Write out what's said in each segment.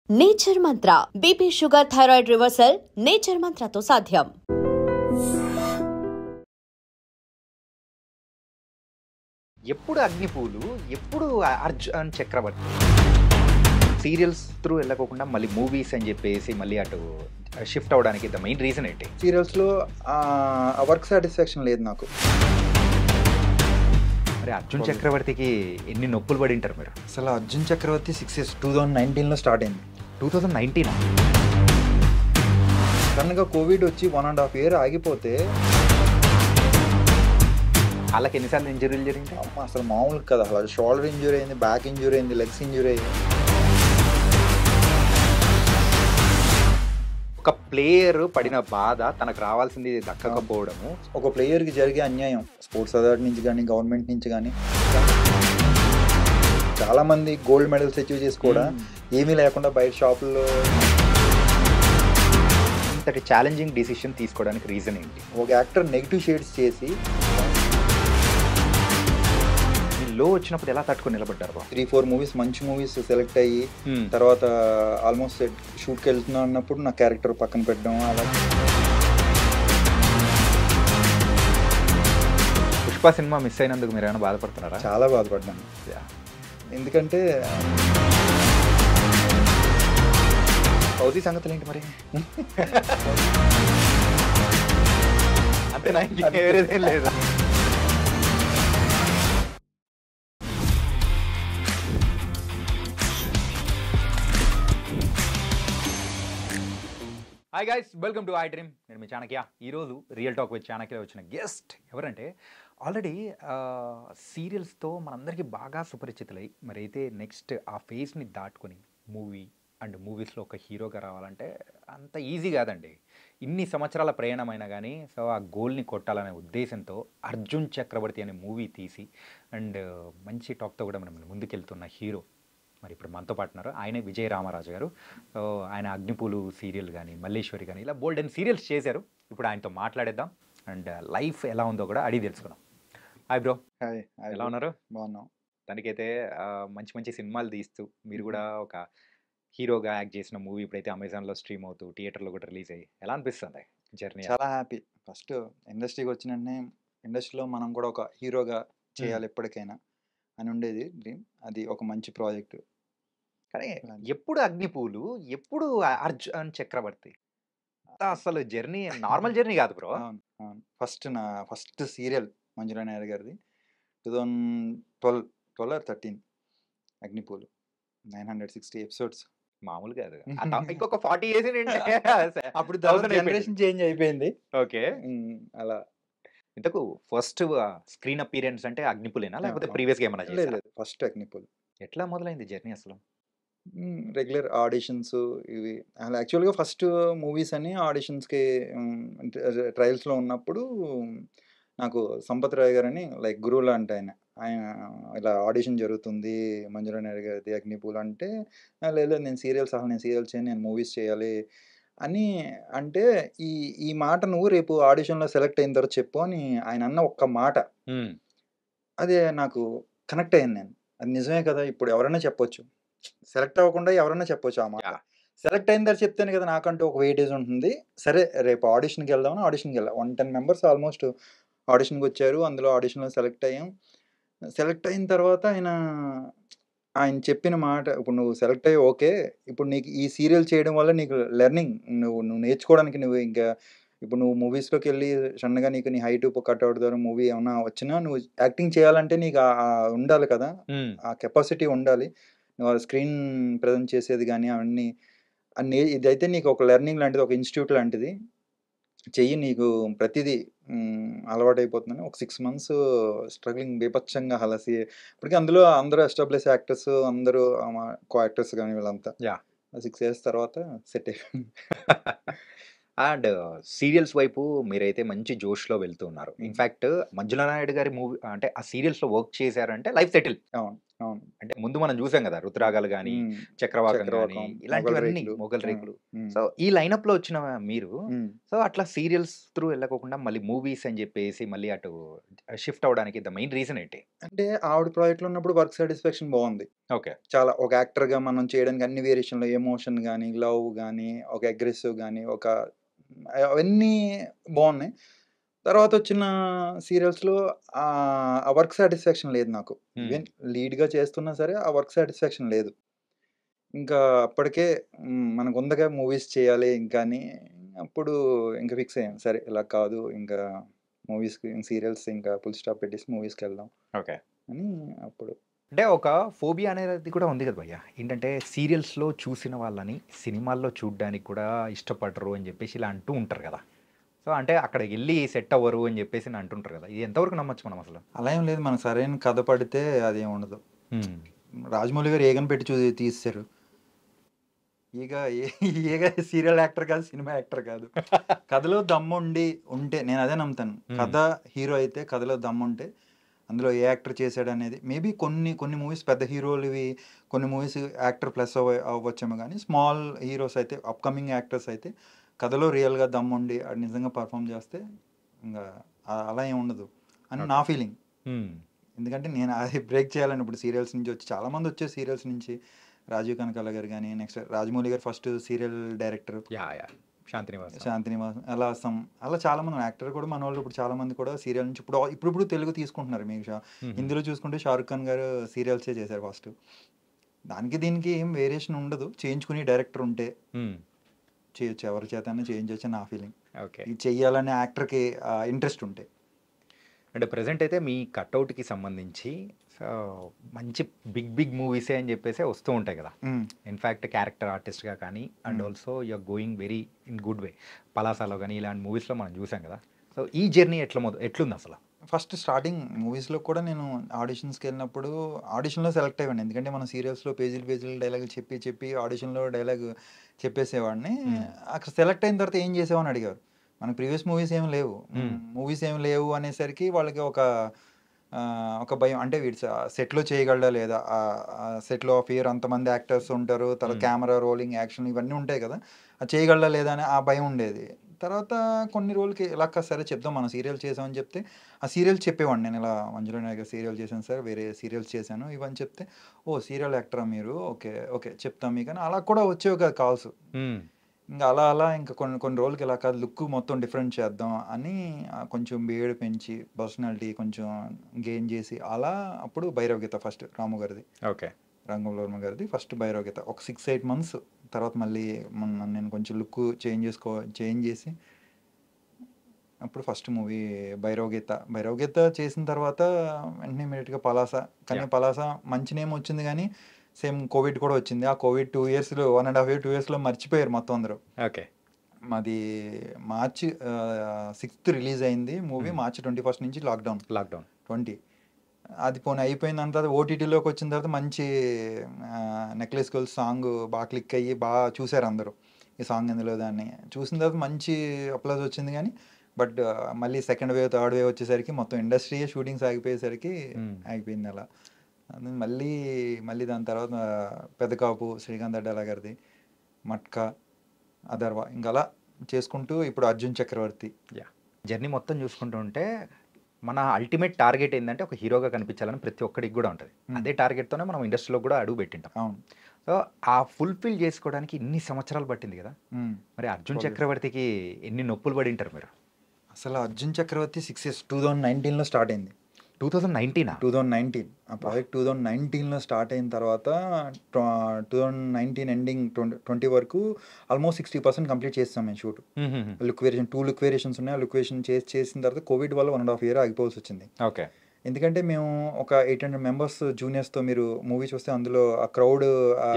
Nature Mantra BP sugar thyroid reversal nature మంత్రతో సాధ్యం. ఎప్పుడు అగ్నిపూలు, ఎప్పుడు అర్జున్ చక్రవర్తి. సీరియల్స్ త్రూ వెళ్ళకోకుండా మళ్ళీ మూవీస్ అని చెప్పేసి మళ్ళీ అటు షిఫ్ట్ అవడానికి ద మెయిన్ రీజన్ ఏంటి? సీరియల్స్లో వర్క్ సాటిస్ఫాక్షన్ లేదు నాకు. మరి అర్జున్ చక్రవర్తికి ఎన్ని నొప్పులు పడి ఉంటారు మీరు? అసలు అర్జున్ చక్రవర్తి 6 years 2019లో స్టార్ట్ అయింది. 2019 సడన్గా కోవిడ్ వచ్చి 1.5 year ఆగిపోతే వాళ్ళకి ఎన్నిసార్లు ఇంజరీలు జరిగింది? అమ్మ అసలు మామూలు కదా. అసలు షోల్డర్ ఇంజురీ అయింది, బ్యాక్ ఇంజురీ అయింది, లెగ్స్ ఇంజురీ అయింది. ఒక ప్లేయర్ పడిన బాధ, తనకు రావాల్సింది దక్కకపోవడము, ఒక ప్లేయర్కి జరిగే అన్యాయం స్పోర్ట్స్ అథారిటీ నుంచి కానీ గవర్నమెంట్ నుంచి కానీ. చాలామంది గోల్డ్ మెడల్స్ అచీవ్ చేసి కూడా ఏమీ లేకుండా బయట షాపుల్లో. ఇంతటి ఛాలెంజింగ్ డిసిషన్ తీసుకోవడానికి రీజన్ ఏంటి? ఒక యాక్టర్ నెగిటివ్ షేడ్స్ చేసి లో వచ్చినప్పుడు ఎలా తట్టుకొని నిలబడ్డారు? 3-4 మూవీస్ మంచి మూవీస్ సెలెక్ట్ అయ్యి తర్వాత ఆల్మోస్ట్ షూట్కి వెళ్తున్నా అన్నప్పుడు నా క్యారెక్టర్ పక్కన పెట్టడం అలా. పుష్ప సినిమా మిస్ అయినందుకు మీరు ఏమైనా బాధపడుతున్నారా? చాలా బాధపడ్డాను. ఎందుకంటే ఫౌజీ సంగతులు ఏంటి మరి? అంతేనా? వేరేదేం లేదు. Hi guys, welcome to I dream. నేను మీ చాణక్య. ఈరోజు రియల్ టాక్ విత్ చాణక్యలో వచ్చిన గెస్ట్ ఎవరంటే ఆల్రెడీ సీరియల్స్తో మనందరికీ బాగా సుపరిచితులై మరి అయితే నెక్స్ట్ ఆ ఫేజ్ని దాటుకొని మూవీ అండ్ మూవీస్లో ఒక హీరోగా రావాలంటే అంత ఈజీ కాదండి. ఇన్ని సంవత్సరాల ప్రయాణమైనా కానీ సో ఆ గోల్ని కొట్టాలనే ఉద్దేశంతో అర్జున్ చక్రవర్తి అనే మూవీ తీసి అండ్ మంచి టాక్తో కూడా మనం ముందుకెళ్తున్న హీరో మరి ఇప్పుడు మనతో పాటున్నారు. ఆయనే విజయ రామరాజు గారు. సో ఆయన అగ్నిపూలు సీరియల్ కానీ మల్లేశ్వరి కానీ ఇలా బోల్డ్ అండ్ సీరియల్స్ చేశారు. ఇప్పుడు ఆయనతో మాట్లాడేద్దాం అండ్ లైఫ్ ఎలా ఉందో కూడా అడిగి తెలుసుకుందాం. Hi bro. హాయ్, ఎలా ఉన్నారు? బాగున్నాం. తనకైతే మంచి మంచి సినిమాలు తీస్తూ మీరు కూడా ఒక హీరోగా యాక్ట్ చేసిన మూవీ ఇప్పుడైతే అమెజాన్లో స్ట్రీమ్ అవుతూ థియేటర్లో కూడా రిలీజ్ అయ్యి ఎలా అనిపిస్తుంది జర్నీ? చాలా హ్యాపీ. ఫస్ట్ ఇండస్ట్రీకి వచ్చిన ఇండస్ట్రీలో మనం కూడా ఒక హీరోగా చేయాలి ఎప్పటికైనా అని ఉండేది డ్రీమ్. అది ఒక మంచి ప్రాజెక్టు. కానీ ఎప్పుడు అగ్నిపూలు, ఎప్పుడు అర్జున్ చక్రవర్తి? అసలు జర్నీ నార్మల్ జర్నీ కాదు బ్రో. అవును అవును. నా ఫస్ట్ సీరియల్ మంజులా నాయుడు గారిది 2012 or 13 అగ్నిపూలు. 960 episodes. మామూలు కాదు. ఇంకొక 40 years అప్పుడు జనరేషన్ చేంజ్ అయిపోయింది. ఓకే. అలా ఇంతకు ఫస్ట్ స్క్రీన్ అపీరెన్స్ అంటే అగ్నిపూలేనా లేకపోతే ప్రీవియస్ గా ఏమైనా చేశారా? లేదు, ఫస్ట్ అగ్నిపూల్. ఎట్లా మొదలైంది జర్నీ అసలు? రెగ్యులర్ ఆడిషన్స్ ఇవి. అలా యాక్చువల్గా ఫస్ట్ మూవీస్ అని ఆడిషన్స్కి ట్రయల్స్లో ఉన్నప్పుడు నాకు సంపత్ రాయ్ గారని లైక్ గురువు లాంటి ఆయన ఇలా ఆడిషన్ జరుగుతుంది మంజులా నాయుడు గారిది అగ్నిపూల్ అంటే, లేదు నేను సీరియల్స్ చేయను, నేను మూవీస్ చేయాలి అని అంటే, ఈ ఈ మాట నువ్వు రేపు ఆడిషన్లో సెలెక్ట్ అయిన తర్వాత చెప్పు అని ఆయన అన్న ఒక్క మాట. అదే నాకు కనెక్ట్ అయ్యాను నేను. అది నిజమే కదా, ఇప్పుడు ఎవరైనా చెప్పొచ్చు, సెలెక్ట్ అవ్వకుండా ఎవరైనా చెప్పొచ్చు ఆ మాట. సెలెక్ట్ అయిన తర్వాత చెప్తేనే కదా నాకంటూ ఒక వెయిటేజ్ ఉంటుంది. సరే రేపు ఆడిషన్కి వెళ్దామని ఆడిషన్కి వెళ్ళాం. 110 members ఆల్మోస్ట్ ఆడిషన్కి వచ్చారు. అందులో ఆడిషన్లో సెలెక్ట్ అయ్యాం. సెలెక్ట్ అయిన తర్వాత ఆయన చెప్పిన మాట, ఇప్పుడు నువ్వు సెలెక్ట్ అయ్యి ఓకే, ఇప్పుడు నీకు ఈ సీరియల్ చేయడం వల్ల నీకు లెర్నింగ్, నువ్వు నేర్చుకోవడానికి నువ్వు ఇంకా ఇప్పుడు నువ్వు మూవీస్లోకి వెళ్ళి సన్నగా నీకు నీ హైట్ కట్అవుట్ ద్వారా మూవీ ఏమైనా వచ్చినా నువ్వు యాక్టింగ్ చేయాలంటే నీకు ఉండాలి కదా, ఆ కెపాసిటీ ఉండాలి. నువ్వు స్క్రీన్ ప్రజెంట్ చేసేది కానీ అవన్నీ ఇదైతే నీకు ఒక లెర్నింగ్ లాంటిది, ఒక ఇన్స్టిట్యూట్ లాంటిది. చెయ్యి, నీకు ప్రతిదీ అలవాటు అయిపోతుందని ఒక 6 months స్ట్రగ్లింగ్ బీభత్సంగా హలసి. ఇప్పటికీ అందులో అందరూ ఎస్టాబ్లిష్ యాక్టర్స్, అందరూ కో యాక్టర్స్ కానీ వీళ్ళంతా 6 years తర్వాత సెట్ అయిపోయింది. అండ్ సీరియల్స్ వైపు మీరైతే మంచి జోష్లో వెళ్తూ ఉన్నారు. ఇన్ఫ్యాక్ట్ మంజులా నాయుడు గారి మూవీ అంటే ఆ సీరియల్స్లో వర్క్ చేశారంటే లైఫ్ సెటిల్. అవును. అవును. అంటే ముందు మనం చూసాం కదా, రుతురాగాలు కానీ, హ్మ్. చక్రవాకం కానీ, చక్రవాకం, మొగలి ఇలాంటివన్నీ రేకులు. మొగల్ హ్మ్. రేకులు. హ్మ్. సో ఈ లైనప్లో వచ్చిన మీరు, హ్మ్. సో అట్లా సీరియల్స్ త్రూ వెళ్ళకోకుండా మళ్ళీ మూవీస్ అని చెప్పేసి మళ్ళీ అటు షిఫ్ట్ అవ్వడానికి ద మెయిన్ రీజన్ ఏంటి? అంటే ఆవిడ ప్రాజెక్ట్‌లో ఉన్నప్పుడు వర్క్ సాటిస్ఫాక్షన్ బావుంది. ఓకే. చాలా ఒక యాక్టర్‌గా మనం చేయడానికి అన్ని వేరియేషన్‌లో ఎమోషన్ గాని, లవ్ గాని, ఒక అగ్రెసివ్ గాని, ఒక అవన్నీ బావున్నాయి. తర్వాతొచ్చిన సీరియల్స్‌లో ఆ వర్క్ సాటిస్ఫాక్షన్ లేదు నాకు. హ్మ్. ఈవెన్ లీడ్‌గా చేస్తున్నా సరే, ఆ వర్క్ సాటిస్ఫాక్షన్ లేదు. ఇంకా అప్పటికే మనకుందిగా మూవీస్ చేయాలి ఇంకా అని, అప్పుడు ఇంక ఫిక్స్ అయ్యాను. సరే ఇలా కాదు ఇంకా మూవీస్‌కి సీరియల్స్ ఇంకా ఫుల్ స్టాప్ పెట్టేసి మూవీస్‌కెళ్దాం ఓకే. అని అప్పుడు. అంటే ఒక ఫోబియా అనేది కూడా ఉంది కదా భయ్య. ఏంటంటే సీరియల్స్‌లో చూసిన వాళ్ళని సినిమాల్లో చూడ్డానికి కూడా ఇష్టపడరు అని చెప్పేసి ఇలా అంటూ ఉంటారు కదా. సో అంటే అక్కడికెళ్ళి సెట్ అవ్వరు అని చెప్పేసి అంటుంటారు కదా. ఇది ఎంతవరకు నమ్మొచ్చు మనం అసలు? అలా ఏం లేదు. మనకు సరైన కథ పడితే అదేం ఉండదు. హ్మ్. రాజమౌళి గారు 'ఈగని' పెట్టి తీసేశారు. ఈగ ఏ ఈగ సీరియల్ యాక్టర్ కాదు, సినిమా యాక్టర్ కాదు. కథలో దమ్ముండి ఉంటే నేనదే నమ్ముతాను. హ్మ్. కథ హీరో అయితే కథలో దమ్ముంటే అందులో ఏ యాక్టర్ చేశాడనేది మేబీ కొన్ని మూవీస్ పెద్ద హీరోలువి, కొన్ని మూవీస్ యాక్టర్ ప్లస్ అవ్వచ్చేమో గానీ, స్మాల్ హీరోస్ అయితే అప్‌కమింగ్ యాక్టర్స్ అయితే కథలో రియల్‌గా దమ్ముండి ఆడు నిజంగా పెర్ఫార్మ్ చేస్తే ఇంగా అలా ఏం ఉండదు అని ఓకే. నా ఫీలింగ్. హ్మ్. ఎందుకంటే నేను అది బ్రేక్ చేయాలని ఇప్పుడు సీరియల్స్ నుంచి వచ్చి చాలామంది వచ్చారు సీరియల్స్ నుంచి. రాజీవ్ కనకాల గారు గాని, నెక్స్ట్ రాజమౌళి గారు first serial director. Yeah! Shanti Nivasam. Shanti Nivasam అలా చాలామంది యాక్టర్ కూడా మనోళ్ళు ఇప్పుడు చాలామంది కూడా సీరియల్ నుంచి ఇప్పుడు తెలుగు తీసుకుంటున్నారు. మీకు హుహు. హిందీలో చూసుకుంటే 'షారుఖ్ ఖాన్' గారు సీరియల్సే చేశారు ఫస్ట్. దానికి దీనికి ఏం వేరియేషన్ ఉండదు. చేయించుకునే డైరెక్టర్ ఉంటే హ్మ్. చేయొచ్చు. ఎవరి చేతైనా చేయించొచ్చని నా ఫీలింగ్. ఓకే. ఇది చెయ్యాలనే యాక్టర్‌కి ఇంట్రెస్ట్ ఉంటే. అంటే ప్రెజెంట్ అయితే మీ కటౌట్‌కి సంబంధించి సో మంచి బిగ్ మూవీసే అని చెప్పేసే వస్తూ ఉంటాయి కదా. హ్మ్. ఇన్‌ఫాక్ట్ క్యారెక్టర్ ఆర్టిస్ట్‌గా కానీ and hmm. Also you are going very in good way. 'పలాసాలో' గాని ఇలాంటి మూవీస్‌లో మనం చూసాం కదా. సో ఈ జర్నీ ఎట్లుందసల? ఫస్ట్ స్టార్టింగ్ మూవీస్‌లో కూడా నేను ఆడిషన్స్‌కెళ్ళినప్పుడు ఆడిషన్‌లో సెలెక్ట్ అయ్యాను. ఎందుకంటే మనం సీరియల్స్‌లో పేజీలు డైలాగులు చెప్పి ఆడిషన్‌లో డైలాగ్ చెప్పేసేవాడిని. హ్మ్. అక్కడ సెలెక్ట్ అయిన తర్వాత ఏం చేసావు అని అడిగారు. మనకు ప్రీవియస్ మూవీస్ ఏమి లేవు. హ్మ్. మూవీస్ ఏమి లేవు అనేసరికి వాళ్ళకి ఒక భయం. అంటే వీడు సెట్‌లో చేయగలడా లేదా? సెట్‌లో ఆఫ్ ఇయర్ అంతమంది యాక్టర్స్ ఉంటారు. తర్వాత హ్మ్. కెమెరా రోలింగ్, యాక్షన్ ఇవన్నీ ఉంటాయి కదా! అది చేయగలడా లేదా అని ఆ భయం ఉండేది. తర్వాత కొన్ని రోజులకి ఇలా కాదు సరే చెప్దాం మనం సీరియల్ చేసామని చెప్తే, ఆ సీరియల్స్ చెప్పేవాడిని నేను ఇలా 'మంజుల నాయర్' సీరియల్ చేశాను సార్, వేరే సీరియల్స్ చేశాను ఇవన్నీ చెప్తే, ఓహ్! సీరియల్ యాక్టరా మీరు? ఓకే. ఓకే. చెప్తాం మీకని అలా కూడా వచ్చేవి కాదు కాల్స్. హ్మ్. ఇంక అలా ఇంకా కొన్ని కొన్ని రోజులకి ఇలా కాదు లుక్ మొత్తం డిఫరెంట్ చేద్దాం అని కొంచెం బియర్డ్ పెంచి, పర్సనాలిటీ కొంచెం గెయిన్ చేసి అలా అప్పుడు 'భైరవ గీత' ఫస్ట్ రాము గారిది. ఓకే. రంగంలో వర్మ గారిది ఫస్ట్ 'భైరవ గీత' ఒక 6, 8 మంత్స్ తర్వాత మళ్ళీ నేను కొంచెం లుక్ చేంజ్ చేసి అప్పుడు ఫస్ట్ మూవీ 'భైరవ గీత'. 'భైరవ గీత' చేసిన తర్వాత వెంటనే ఇమ్మీడియేట్‌గా 'పలాస'. కానీ యాహ్! 'పలాస' మంచి నేమ్ వచ్చింది గానీ, సేమ్ కోవిడ్ కూడా వచ్చింది. ఆ కోవిడ్ 2 ఇయర్స్‌లో 1 ½ ఇయర్, 2 ఇయర్స్‌లో మర్చిపోయారు మొత్తం అందరూ. ఓకే. మాది మార్చి 6థ్ రిలీజ్ అయింది మూవీ. హ్మ్. మార్చి 21 నుంచి లాక్‌డౌన్ లాక్‌డౌన్. 20. అది పోనీ అయిపోయిన దాని తర్వాత ఓటీటీలోకి వచ్చిన తర్వాత మంచి 'నెక్లెస్ గర్ల్స్' సాంగ్ బాగా క్లిక్ అయ్యి చూసారు అందరూ. ఈ సాంగ్ ఎందులో దాన్ని చూసిన తర్వాత మంచి అప్లాజ్ వచ్చింది కానీ బట్ మళ్ళీ సెకండ్ వేవ్, థర్డ్ వేవ్ వచ్చేసరికి మొత్తం ఇండస్ట్రీయే షూటింగ్స్ ఆగిపోయేసరికి హ్మ్. ఆగిపోయింది అలా. అది మళ్ళీ దాని తర్వాత 'పెద్ద కాపు' శ్రీకాంత్ అడ్డాల గారిది, 'మట్కా', 'అథర్వ' ఇంకలా చేసుకుంటూ ఇప్పుడు 'అర్జున్ చక్రవర్తి'. యాహ్! జర్నీ మొత్తం చూసుకుంటూ ఉంటే మన అల్టిమేట్ టార్గెట్ ఏందంటే ఒక హీరోగా కనిపించాలని ప్రతి ఒక్కడికి గూడా ఉంటది. అదే టార్గెట్‌తోనే మనం ఇండస్ట్రీలో గూడా అడుగు పెట్టింటాం. అవును. సో, ఆ ఫుల్‌ఫిల్ చేసుకోవడానికి ఇన్ని సంవత్సరాలు పట్టింది గదా! హ్మ్. మరి 'అర్జున్ 12 years. చక్రవర్తికి' ఎన్ని నొప్పులు పడింటారు మీరు? అసలు 'అర్జున్ చక్రవర్తి' 6 ఇయర్స్ 2019లో స్టార్ట్ అయింది. 2019ఆ? 2019 ఆ అబ్బా! ప్రాజెక్ట్ 2019లో స్టార్ట్ అయిన తర్వాత 2019 ఎండింగ్ 2020 వరకు ఆల్మోస్ట్ 60% కంప్లీట్ చేసేసాం మేము షూట్. హుహుహు. టూ లుక్ వేరియేషన్స్ ఉన్నాయి. ఆ లుక్ వేరియేషన్ చేసిన తర్వాత కోవిడ్ వల్ల 1 ½ ఇయర్ ఆగిపోవాల్సొచ్చింది. ఓకే. ఎందుకంటే మేము ఒక 800 మెంబర్స్ జూనియర్స్‌తో మీరు మూవీ చూస్తే అందులో ఆ క్రౌడ్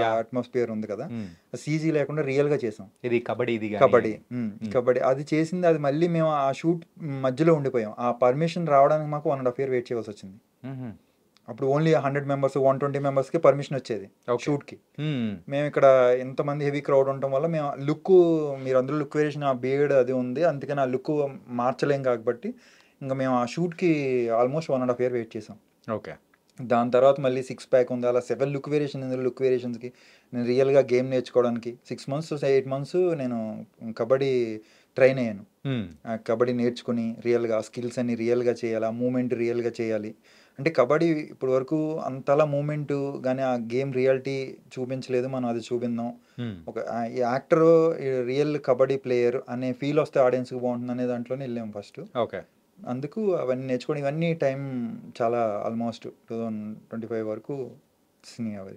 యాహ్! అట్మాస్ఫియర్ ఉంది కదా! హ్మ్. సీజీ లేకుండా రియల్‌గా చేసాం. ఇది కబడ్డీది గాని కబడ్డీ. హ్మ్. కబడ్డీ. అది చేసింది అది మళ్ళీ మేము ఆ షూట్ మధ్యలో ఉండిపోయాం. ఆ పర్మిషన్ రావడానికి మాకు 1 ½ ఇయర్ వెయిట్ చేయాల్సొచ్చింది. హుహు. అప్పుడు ఓన్లీ 100 మెంబర్స్, 120 మెంబర్స్‌కే పర్మిషన్ వచ్చేది ఓకే. షూట్‌కి. హ్మ్. మేమిక్కడ ఇంతమంది హెవీ క్రౌడ్ ఉండటం వల్ల మేము లుక్కు మీరు అందులో లుక్ వేరియేషన్ ఆ బియర్డ్ అది ఉంది. అందుకని ఆ లుక్కు మార్చలేం కాబట్టి ఇంక మేము ఆ షూట్‌కి ఆల్మోస్ట్ 1 ½ ఇయర్ వెయిట్ చేసాం. ఓకే. దాని తర్వాత మళ్ళీ 6 ప్యాక్ ఉంది. అలా 7 లుక్ వేరియేషన్ ఉంది. లుక్ వేరియేషన్స్‌కి నేను రియల్‌గా గేమ్ నేర్చుకోవడానికి 6 మంత్స్, 8 మంత్స్ నేను కబడ్డీ ట్రైన్ అయ్యాను. కబడ్డీ నేర్చుకుని రియల్‌గా ఆ స్కిల్స్ అన్ని రియల్‌గా చేయాలి. ఆ మూవ్‌మెంట్ రియల్‌గా చేయాలి. అంటే కబడ్డీ ఇప్పటి వరకు అంతలా మూవ్‌మెంట్ గానీ, ఆ గేమ్ రియాలిటీ చూపించలేదు. మనం అది చూపిందాం. ఒక ఈ యాక్టర్ రియల్ కబడ్డీ ప్లేయర్ అనే ఫీల్ వస్తే ఆడియన్స్‌కి బాగుంటుందనే దాంట్లోనే వెళ్ళాము ఫస్ట్. ఓకే. అందుకు అవన్నీ నేర్చుకోవడం ఇవన్నీ టైం చాలా ఆల్మోస్ట్ 2025 వరకు వచ్చినాయి అవి.